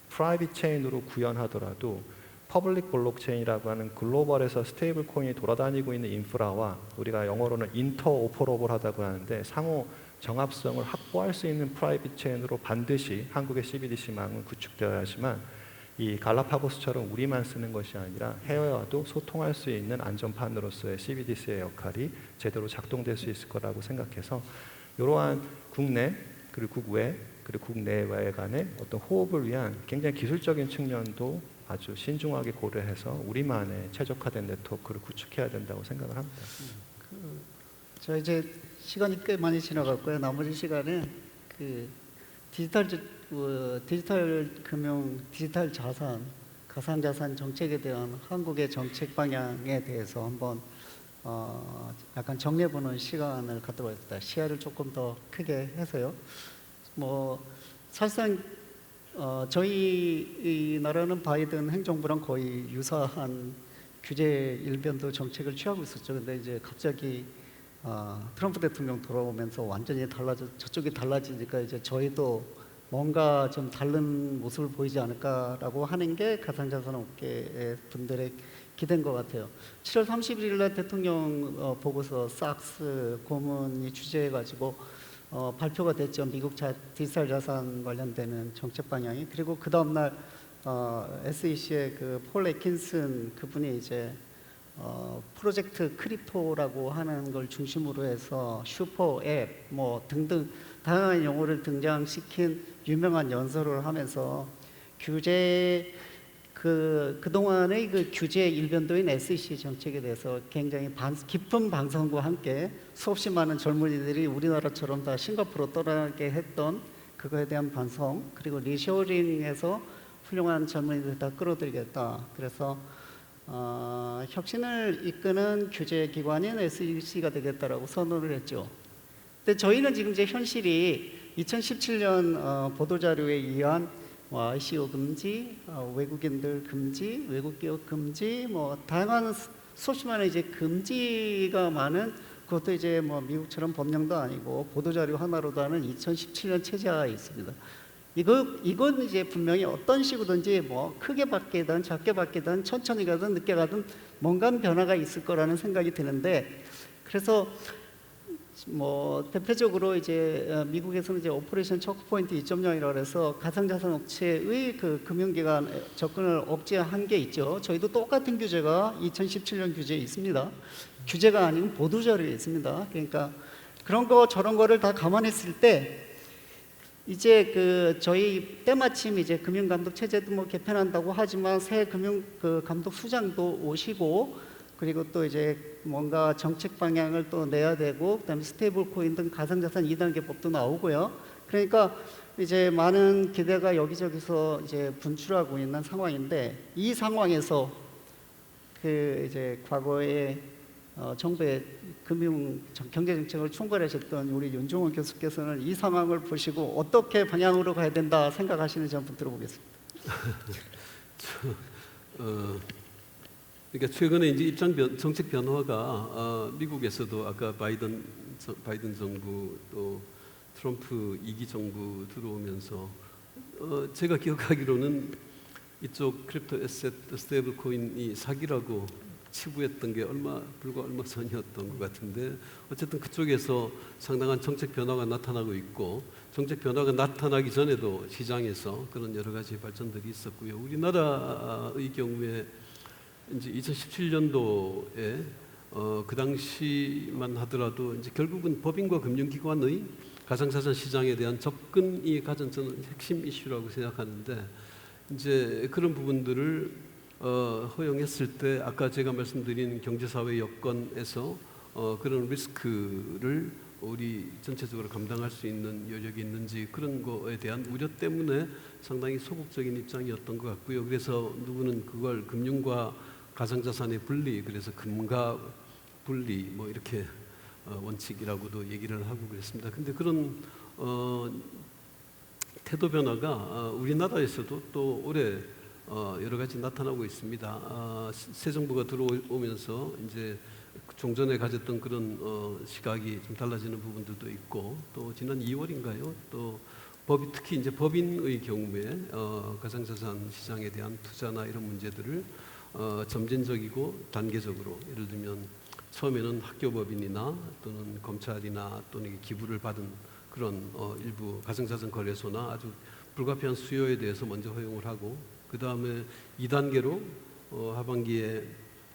S3: 프라이빗 체인으로 구현하더라도 퍼블릭 블록체인이라고 하는 글로벌에서 스테이블 코인이 돌아다니고 있는 인프라와 우리가 영어로는 인터오퍼러블하다고 하는데 상호 정합성을 확보할 수 있는 프라이빗 체인으로 반드시 한국의 CBDC망은 구축되어야지만 이 갈라파고스처럼 우리만 쓰는 것이 아니라 해외와도 소통할 수 있는 안전판으로서의 CBDC의 역할이 제대로 작동될 수 있을 거라고 생각해서 이러한 국내 그리고 국외 그리고 국내외 간의 어떤 호흡을 위한 굉장히 기술적인 측면도 아주 신중하게 고려해서 우리만의 최적화된 네트워크를 구축해야 된다고 생각을 합니다.
S1: 저 이제 시간이 꽤 많이 지나갔고요. 나머지 시간에 그 디지털 금융, 디지털 자산, 가상자산 정책에 대한 한국의 정책 방향에 대해서 한번 약간 정리해보는 시간을 갖도록 하겠습니다. 시야를 조금 더 크게 해서요. 뭐 사실상 저희 이 나라는 바이든 행정부랑 거의 유사한 규제 일변도 정책을 취하고 있었죠. 근데 이제 갑자기 트럼프 대통령 돌아오면서 완전히 저쪽이 달라지니까 이제 저희도 뭔가 좀 다른 모습을 보이지 않을까라고 하는 게 가상자산업계 분들의 기대인 것 같아요. 7월 31일 날 대통령 보고서 삭스 고문이 주재해가지고 발표가 됐죠. 미국 디지털 자산 관련되는 정책 방향이. 그리고 그 다음날 SEC의 그 폴 애킨슨 그분이 이제 프로젝트 크립토라고 하는 걸 중심으로 해서 슈퍼 앱 뭐 등등 다양한 용어를 등장시킨 유명한 연설을 하면서 규제 그동안의 그 규제 일변도인 SEC 정책에 대해서 굉장히 깊은 반성과 함께 수없이 많은 젊은이들이 우리나라처럼 다 싱가포르로 떠나게 했던 그거에 대한 반성, 그리고 리쇼링에서 훌륭한 젊은이들 다 끌어들이겠다. 그래서 혁신을 이끄는 규제 기관인 SEC가 되겠다라고 선언을 했죠. 근데 저희는 지금 이제 현실이 2017년 보도자료에 의한 ICO 금지, 외국인들 금지, 외국 기업 금지, 뭐 다양한 수없이 많은 이제 금지가 많은, 그것도 이제 뭐 미국처럼 법령도 아니고 보도자료 하나로도 하는 2017년 체제가 있습니다. 이건 이제 분명히 어떤 식으로든지 뭐 크게 바뀌든 작게 바뀌든 천천히 가든 늦게 가든 뭔가 변화가 있을 거라는 생각이 드는데, 그래서 뭐 대표적으로 이제 미국에서는 이제 오퍼레이션 초크포인트 2.0이라고 해서 가상자산 업체의 그 금융기관 접근을 억제한 게 있죠. 저희도 똑같은 규제가 2017년 규제에 있습니다. 규제가 아니고 보도자료에 있습니다. 그러니까 그런 거 저런 거를 다 감안했을 때 이제 그 저희 때마침 이제 금융감독 체제도 뭐 개편한다고 하지만 새 금융 그 감독 수장도 오시고, 그리고 또 이제 뭔가 정책 방향을 또 내야 되고, 그다음에 스테이블 코인 등 가상자산 2단계 법도 나오고요. 그러니까 이제 많은 기대가 여기저기서 이제 분출하고 있는 상황인데, 이 상황에서 그 이제 과거에 정부의 금융 경제 정책을 총괄하셨던 우리 윤종원 교수께서는 이 상황을 보시고 어떻게 방향으로 가야 된다 생각하시는지 한번 들어보겠습니다.
S2: 그러니까 최근에 이제 정책 변화가 미국에서도 아까 바이든 정부 또 트럼프 2기 정부 들어오면서 제가 기억하기로는 이쪽 크립토 에셋 스테이블 코인이 사기라고 치부했던 게 불과 얼마 전이었던 것 같은데, 어쨌든 그쪽에서 상당한 정책 변화가 나타나고 있고, 정책 변화가 나타나기 전에도 시장에서 그런 여러 가지 발전들이 있었고요. 우리나라의 경우에 이제 2017년도에 그 당시만 하더라도 이제 결국은 법인과 금융기관의 가상자산 시장에 대한 접근이 가장 저는 핵심 이슈라고 생각하는데, 이제 그런 부분들을 허용했을 때 아까 제가 말씀드린 경제사회 여건에서 그런 리스크를 우리 전체적으로 감당할 수 있는 여력이 있는지, 그런 거에 대한 우려 때문에 상당히 소극적인 입장이었던 것 같고요. 그래서 누구는 그걸 금융과 가상자산의 분리, 그래서 금가 분리 뭐 이렇게 원칙이라고도 얘기를 하고 그랬습니다. 근데 그런 태도 변화가 우리나라에서도 또 올해 여러 가지 나타나고 있습니다. 새 정부가 들어오면서 이제 종전에 가졌던 그런 시각이 좀 달라지는 부분들도 있고, 또 지난 2월인가요? 또 특히 이제 법인의 경우에 가상자산 시장에 대한 투자나 이런 문제들을 점진적이고 단계적으로, 예를 들면 처음에는 학교법인이나 또는 검찰이나 또는 기부를 받은 그런 일부 가상자산 거래소나 아주 불가피한 수요에 대해서 먼저 허용을 하고, 그 다음에 2단계로 하반기에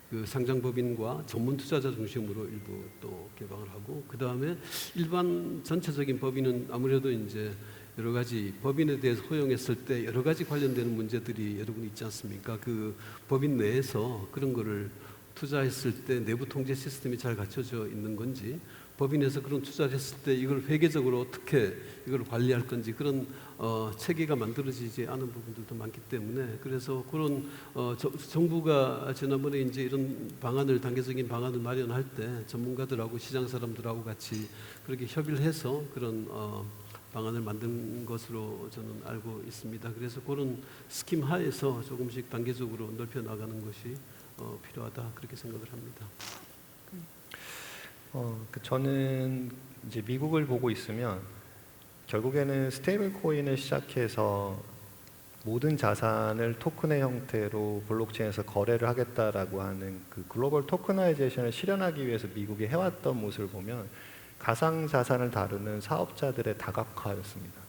S2: 그 상장법인과 전문 투자자 중심으로 일부 또 개방을 하고, 그 다음에 일반 전체적인 법인은 아무래도 이제 여러 가지 법인에 대해서 허용했을 때 여러 가지 관련되는 문제들이 여러분 있지 않습니까? 그 법인 내에서 그런 거를 투자했을 때 내부 통제 시스템이 잘 갖춰져 있는 건지, 법인에서 그런 투자를 했을 때 이걸 회계적으로 어떻게 이걸 관리할 건지 그런 체계가 만들어지지 않은 부분들도 많기 때문에 그래서 그런 정부가 지난번에 이제 이런 방안을 단계적인 방안을 마련할 때 전문가들하고 시장 사람들하고 같이 그렇게 협의를 해서 그런 방안을 만든 것으로 저는 알고 있습니다. 그래서 그런 스킴 하에서 조금씩 단계적으로 넓혀 나가는 것이 필요하다 그렇게 생각을 합니다.
S3: 저는 이제 미국을 보고 있으면 결국에는 스테이블 코인을 시작해서 모든 자산을 토큰의 형태로 블록체인에서 거래를 하겠다라고 하는 그 글로벌 토커나이제이션을 실현하기 위해서 미국이 해왔던 모습을 보면 가상 자산을 다루는 사업자들의 다각화였습니다.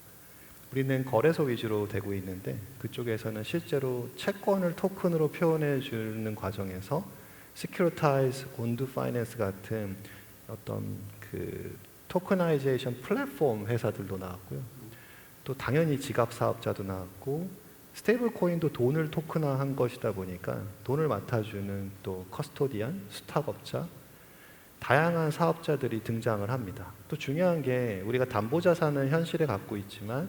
S3: 우리는 거래소 위주로 되고 있는데 그쪽에서는 실제로 채권을 토큰으로 표현해 주는 과정에서 시큐리타이즈, 온두 파이낸스 같은 어떤 그 토커나이제이션 플랫폼 회사들도 나왔고요. 또 당연히 지갑 사업자도 나왔고 스테이블 코인도 돈을 토큰화한 것이다 보니까 돈을 맡아주는 또 커스토디안, 수탁업자 다양한 사업자들이 등장을 합니다. 또 중요한 게 우리가 담보자산을 현실에 갖고 있지만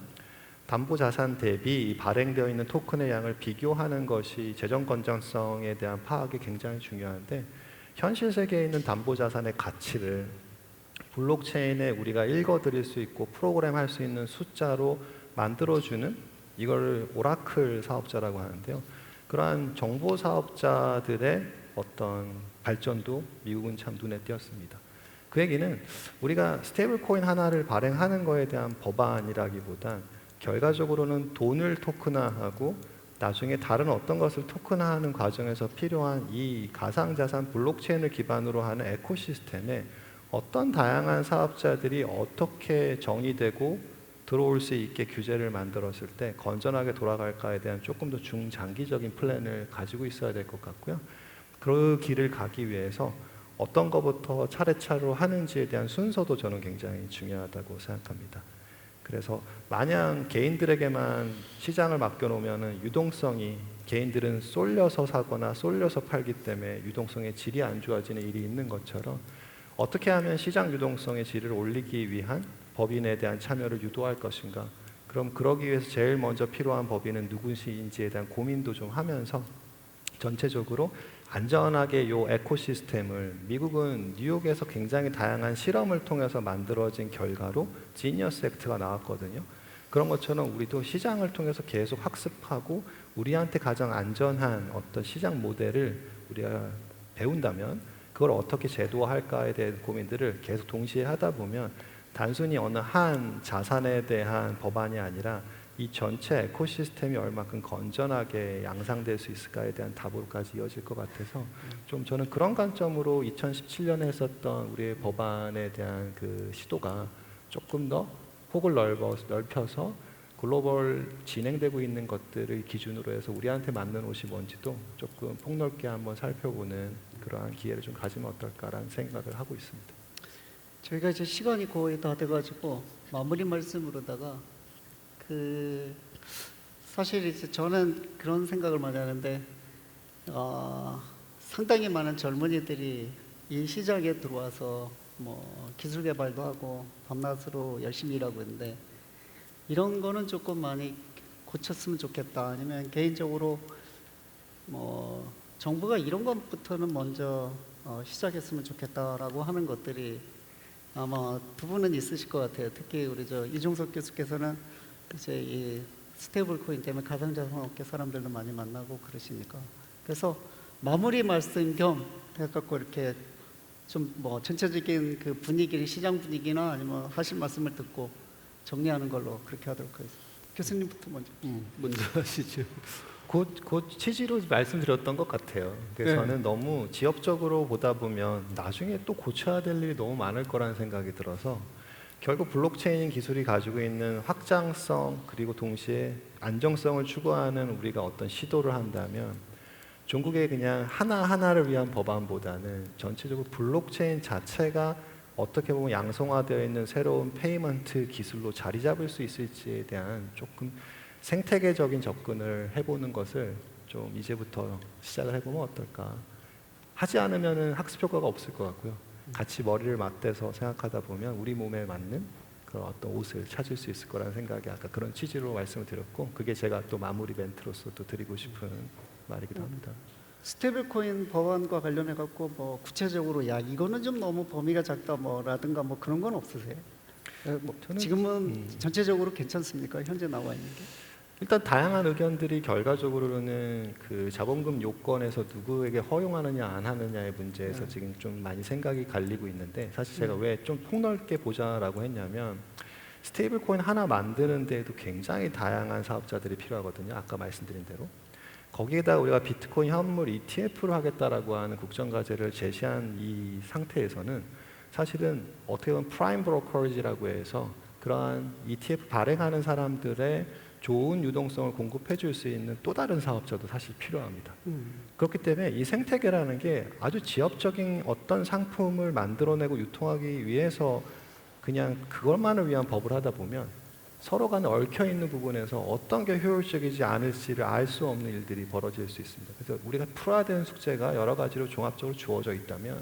S3: 담보자산 대비 발행되어 있는 토큰의 양을 비교하는 것이 재정 건전성에 대한 파악이 굉장히 중요한데 현실 세계에 있는 담보자산의 가치를 블록체인에 우리가 읽어드릴 수 있고 프로그램할 수 있는 숫자로 만들어주는 이걸 오라클 사업자라고 하는데요. 그러한 정보 사업자들의 어떤 발전도 미국은 참 눈에 띄었습니다. 그 얘기는 우리가 스테이블 코인 하나를 발행하는 것에 대한 법안이라기보단 결과적으로는 돈을 토큰화하고 나중에 다른 어떤 것을 토큰화하는 과정에서 필요한 이 가상자산 블록체인을 기반으로 하는 에코시스템에 어떤 다양한 사업자들이 어떻게 정의되고 들어올 수 있게 규제를 만들었을 때 건전하게 돌아갈까에 대한 조금 더 중장기적인 플랜을 가지고 있어야 될 것 같고요. 그 길을 가기 위해서 어떤 것부터 차례차례로 하는지에 대한 순서도 저는 굉장히 중요하다고 생각합니다. 그래서 마냥 개인들에게만 시장을 맡겨놓으면 유동성이 개인들은 쏠려서 사거나 쏠려서 팔기 때문에 유동성의 질이 안 좋아지는 일이 있는 것처럼 어떻게 하면 시장 유동성의 질을 올리기 위한 법인에 대한 참여를 유도할 것인가, 그럼 그러기 위해서 제일 먼저 필요한 법인은 누구인지에 대한 고민도 좀 하면서 전체적으로 안전하게 이 에코시스템을 미국은 뉴욕에서 굉장히 다양한 실험을 통해서 만들어진 결과로 지니어스 액트가 나왔거든요. 그런 것처럼 우리도 시장을 통해서 계속 학습하고 우리한테 가장 안전한 어떤 시장 모델을 우리가 배운다면 그걸 어떻게 제도화할까에 대한 고민들을 계속 동시에 하다 보면 단순히 어느 한 자산에 대한 법안이 아니라 이 전체 에코시스템이 얼마큼 건전하게 양상될 수 있을까에 대한 답으로까지 이어질 것 같아서 좀 저는 그런 관점으로 2017년에 했었던 우리의 법안에 대한 그 시도가 조금 더 폭을 넓혀서 글로벌 진행되고 있는 것들을 기준으로 해서 우리한테 맞는 옷이 뭔지도 조금 폭넓게 한번 살펴보는 그러한 기회를 좀 가지면 어떨까라는 생각을 하고 있습니다.
S1: 저희가 이제 시간이 거의 다 돼가지고 마무리 말씀으로다가 사실 이제 저는 그런 생각을 많이 하는데 상당히 많은 젊은이들이 이 시장에 들어와서 뭐 기술 개발도 하고 밤낮으로 열심히 일하고 있는데 이런 거는 조금 많이 고쳤으면 좋겠다. 아니면 개인적으로 뭐 정부가 이런 것부터는 먼저 시작했으면 좋겠다라고 하는 것들이 아마 두 분은 있으실 것 같아요. 특히 우리 이종석 교수께서는 이제 이 스테이블 코인 때문에 가상자산 업계 사람들도 많이 만나고 그러시니까 그래서 마무리 말씀 겸 해갖고 이렇게 좀 뭐 전체적인 그 분위기를 시장 분위기나 아니면 하실 말씀을 듣고 정리하는 걸로 그렇게 하도록 하겠습니다. 교수님부터
S2: 먼저 하시죠.
S3: 그 취지로 말씀드렸던 것 같아요. 그래서 저는 너무 지역적으로 보다 보면 나중에 또 고쳐야 될 일이 너무 많을 거라는 생각이 들어서 결국 블록체인 기술이 가지고 있는 확장성 그리고 동시에 안정성을 추구하는 우리가 어떤 시도를 한다면 중국의 그냥 하나하나를 위한 법안보다는 전체적으로 블록체인 자체가 어떻게 보면 양성화되어 있는 새로운 페이먼트 기술로 자리 잡을 수 있을지에 대한 조금 생태계적인 접근을 해보는 것을 좀 이제부터 시작을 해보면 어떨까. 하지 않으면 학습 효과가 없을 것 같고요. 같이 머리를 맞대서 생각하다 보면 우리 몸에 맞는 그런 어떤 옷을 찾을 수 있을 거라는 생각이 아까 그런 취지로 말씀을 드렸고, 그게 제가 또 마무리 멘트로서 또 드리고 싶은 말이기도 합니다.
S1: 스테이블 코인 법안과 관련해 갖고 뭐 구체적으로 야 이거는 좀 너무 범위가 작다 뭐라든가 뭐 그런 건 없으세요? 뭐
S3: 저는
S1: 지금은 전체적으로 괜찮습니까? 현재 나와 있는 게?
S3: 일단 다양한 의견들이 결과적으로는 그 자본금 요건에서 누구에게 허용하느냐 안 하느냐의 문제에서 지금 좀 많이 생각이 갈리고 있는데, 사실 제가 왜 좀 폭넓게 보자라고 했냐면 스테이블 코인 하나 만드는 데에도 굉장히 다양한 사업자들이 필요하거든요. 아까 말씀드린 대로. 거기에다가 우리가 비트코인 현물 ETF로 하겠다라고 하는 국정과제를 제시한 이 상태에서는 사실은 어떻게 보면 프라임 브로커리지라고 해서 그러한 ETF 발행하는 사람들의 좋은 유동성을 공급해 줄 수 있는 또 다른 사업자도 사실 필요합니다. 그렇기 때문에 이 생태계라는 게 아주 지역적인 어떤 상품을 만들어내고 유통하기 위해서 그냥 그것만을 위한 법을 하다 보면 서로 간에 얽혀 있는 부분에서 어떤 게 효율적이지 않을지를 알 수 없는 일들이 벌어질 수 있습니다. 그래서 우리가 풀어야 되는 숙제가 여러 가지로 종합적으로 주어져 있다면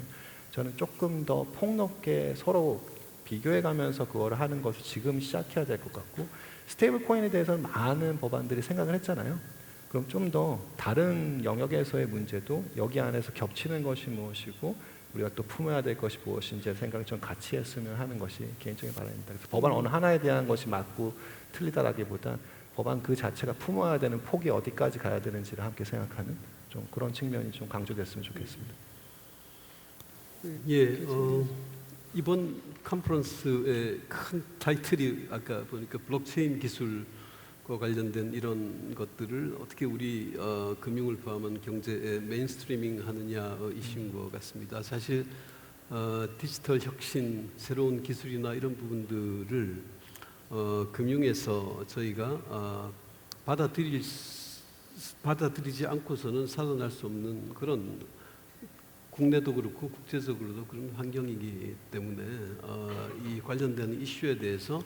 S3: 저는 조금 더 폭넓게 서로 비교해 가면서 그걸 하는 것을 지금 시작해야 될 것 같고, 스테이블 코인에 대해서는 많은 법안들이 생각을 했잖아요. 그럼 좀 더 다른 영역에서의 문제도 여기 안에서 겹치는 것이 무엇이고 우리가 또 품어야 될 것이 무엇인지 생각을 좀 같이 했으면 하는 것이 개인적인 바람입니다. 그래서 법안 어느 하나에 대한 것이 맞고 틀리다라기보다 법안 그 자체가 품어야 되는 폭이 어디까지 가야 되는지를 함께 생각하는 좀 그런 측면이 좀 강조됐으면 좋겠습니다.
S2: 예, 이번 컨퍼런스의 큰 타이틀이 아까 보니까 블록체인 기술과 관련된 이런 것들을 어떻게 우리 금융을 포함한 경제에 메인스트리밍 하느냐 이슈인 것 같습니다. 사실 디지털 혁신, 새로운 기술이나 이런 부분들을 금융에서 저희가 받아들이지 않고서는 살아날 수 없는 그런 국내도 그렇고 국제적으로도 그런 환경이기 때문에 이 관련된 이슈에 대해서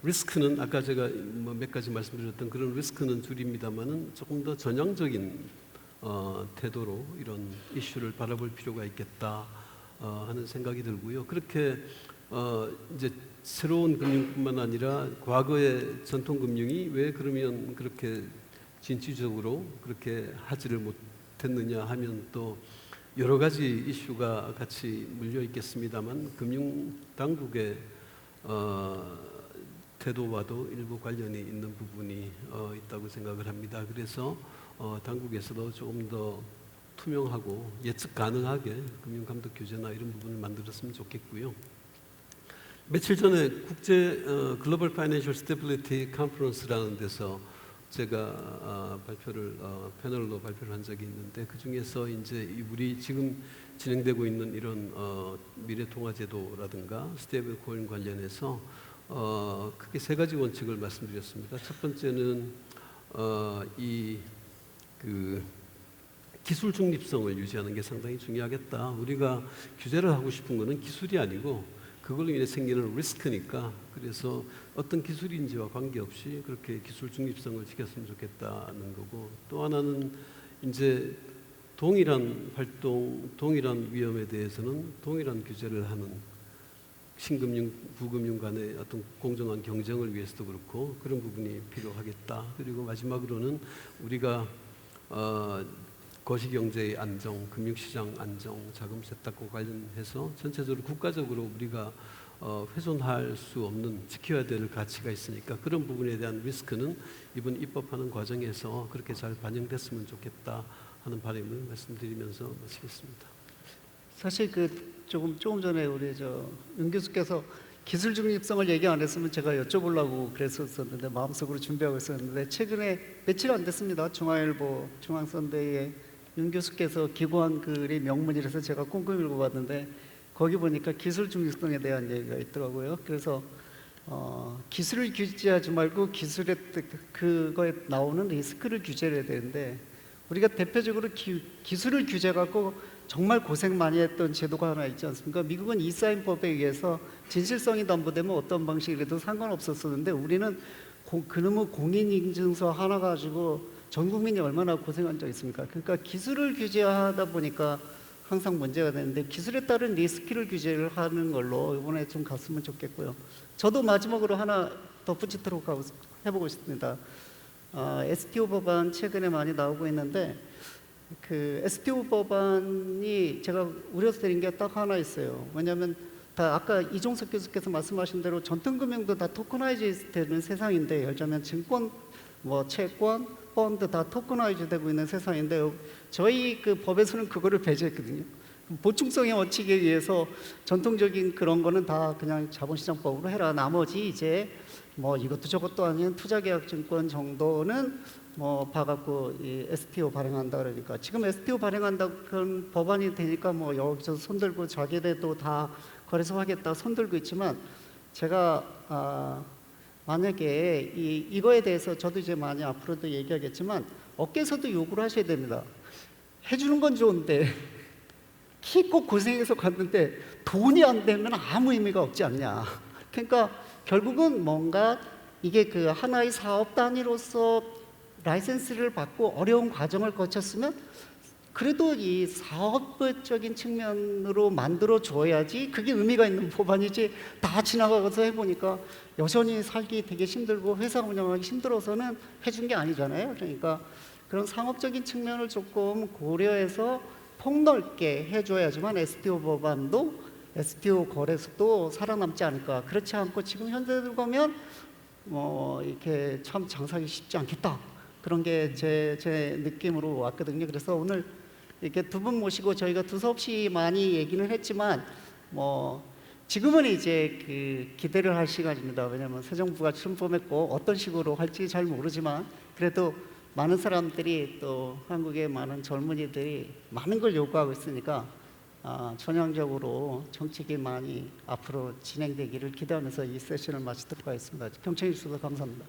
S2: 리스크는 아까 제가 뭐 몇 가지 말씀드렸던 그런 리스크는 줄입니다만은 조금 더 전향적인 태도로 이런 이슈를 바라볼 필요가 있겠다 하는 생각이 들고요. 그렇게 이제 새로운 금융뿐만 아니라 과거의 전통 금융이 왜 그러면 그렇게 진취적으로 그렇게 하지를 못했느냐 하면 또 여러 가지 이슈가 같이 물려 있겠습니다만 금융 당국의 태도와도 일부 관련이 있는 부분이 있다고 생각을 합니다. 그래서 당국에서도 조금 더 투명하고 예측 가능하게 금융 감독 규제나 이런 부분을 만들었으면 좋겠고요. 며칠 전에 국제 글로벌 파이낸셜 스테빌리티 컨퍼런스라는 데서 제가 패널로 발표를 한 적이 있는데, 그 중에서 이제 우리 지금 진행되고 있는 이런 미래통화제도라든가 스테이블 코인 관련해서 크게 세 가지 원칙을 말씀드렸습니다. 첫 번째는 기술 중립성을 유지하는 게 상당히 중요하겠다. 우리가 규제를 하고 싶은 것은 기술이 아니고 그걸로 인해 생기는 리스크니까, 그래서 어떤 기술인지와 관계없이 그렇게 기술 중립성을 지켰으면 좋겠다는 거고, 또 하나는 이제 동일한 활동, 동일한 위험에 대해서는 동일한 규제를 하는 신금융, 부금융 간의 어떤 공정한 경쟁을 위해서도 그렇고 그런 부분이 필요하겠다. 그리고 마지막으로는 우리가 거시경제의 안정, 금융시장 안정, 자금 세탁과 관련해서 전체적으로 국가적으로 우리가 훼손할 수 없는 지켜야 될 가치가 있으니까 그런 부분에 대한 리스크는 이번 입법하는 과정에서 그렇게 잘 반영됐으면 좋겠다 하는 바람을 말씀드리면서 마치겠습니다.
S1: 사실 조금 전에 우리 윤 교수께서 기술 중립성을 얘기 안 했으면 제가 여쭤보려고 그랬었는데 마음속으로 준비하고 있었는데, 최근에 며칠 안 됐습니다. 중앙일보 중앙선대에 윤 교수께서 기고한 글이 명문이라서 제가 꼼꼼히 읽어봤는데 거기 보니까 기술 중립성에 대한 얘기가 있더라고요. 그래서 기술을 규제하지 말고 기술에 그거에 나오는 리스크를 규제를 해야 되는데, 우리가 대표적으로 기술을 규제 갖고 정말 고생 많이 했던 제도가 하나 있지 않습니까? 미국은 이사인법에 의해서 진실성이 담보되면 어떤 방식이라도 상관없었었는데 우리는 그놈의 공인인증서 하나 가지고 전 국민이 얼마나 고생한 적 있습니까? 그러니까 기술을 규제하다 보니까 항상 문제가 되는데 기술에 따른 리스크를 규제를 하는 걸로 이번에 좀 갔으면 좋겠고요. 저도 마지막으로 하나 덧붙이도록 해보고 싶습니다. STO 법안 최근에 많이 나오고 있는데 그 STO 법안이 제가 우려드린 게 딱 하나 있어요. 왜냐하면 다 아까 이종석 교수께서 말씀하신 대로 전통금융도 다 토커나이즈 되는 세상인데, 예를 들면 증권, 뭐 채권, 펀드 다 토커나이즈 되고 있는 세상인데 저희 그 법에서는 그거를 배제했거든요. 보충성의 원칙에 의해서 전통적인 그런 거는 다 그냥 자본시장법으로 해라. 나머지 이제 뭐 이것도 저것도 아닌 투자계약증권 정도는 뭐 봐갖고 이 STO 발행한다 그러니까, 지금 STO 발행한다 그런 법안이 되니까 뭐 여기서 손들고 자기네도 다 거래소 하겠다 손들고 있지만, 제가 만약에 이거에 대해서 저도 이제 많이 앞으로도 얘기하겠지만 업계에서도 요구를 하셔야 됩니다. 해주는 건 좋은데 키고 고생해서 갔는데 돈이 안 되면 아무 의미가 없지 않냐. 그러니까 결국은 뭔가 이게 그 하나의 사업 단위로서 라이센스를 받고 어려운 과정을 거쳤으면 그래도 이 사업적인 측면으로 만들어 줘야지 그게 의미가 있는 법안이지, 다 지나가서 해보니까 여전히 살기 되게 힘들고 회사 운영하기 힘들어서는 해준 게 아니잖아요. 그러니까 그런 상업적인 측면을 조금 고려해서 폭넓게 해줘야지만 STO 법안도 STO 거래소도 살아남지 않을까. 그렇지 않고 지금 현재로 보면 뭐 이렇게 참 장사하기 쉽지 않겠다, 그런 게 제 느낌으로 왔거든요. 그래서 오늘 이렇게 두 분 모시고 저희가 두서없이 많이 얘기는 했지만 뭐 지금은 이제 그 기대를 할 시간입니다. 왜냐하면 새 정부가 출범했고 어떤 식으로 할지 잘 모르지만 그래도 많은 사람들이, 또 한국의 많은 젊은이들이 많은 걸 요구하고 있으니까 전향적으로 정책이 많이 앞으로 진행되기를 기대하면서 이 세션을 마치도록 하겠습니다. 경청해 주셔서 감사합니다.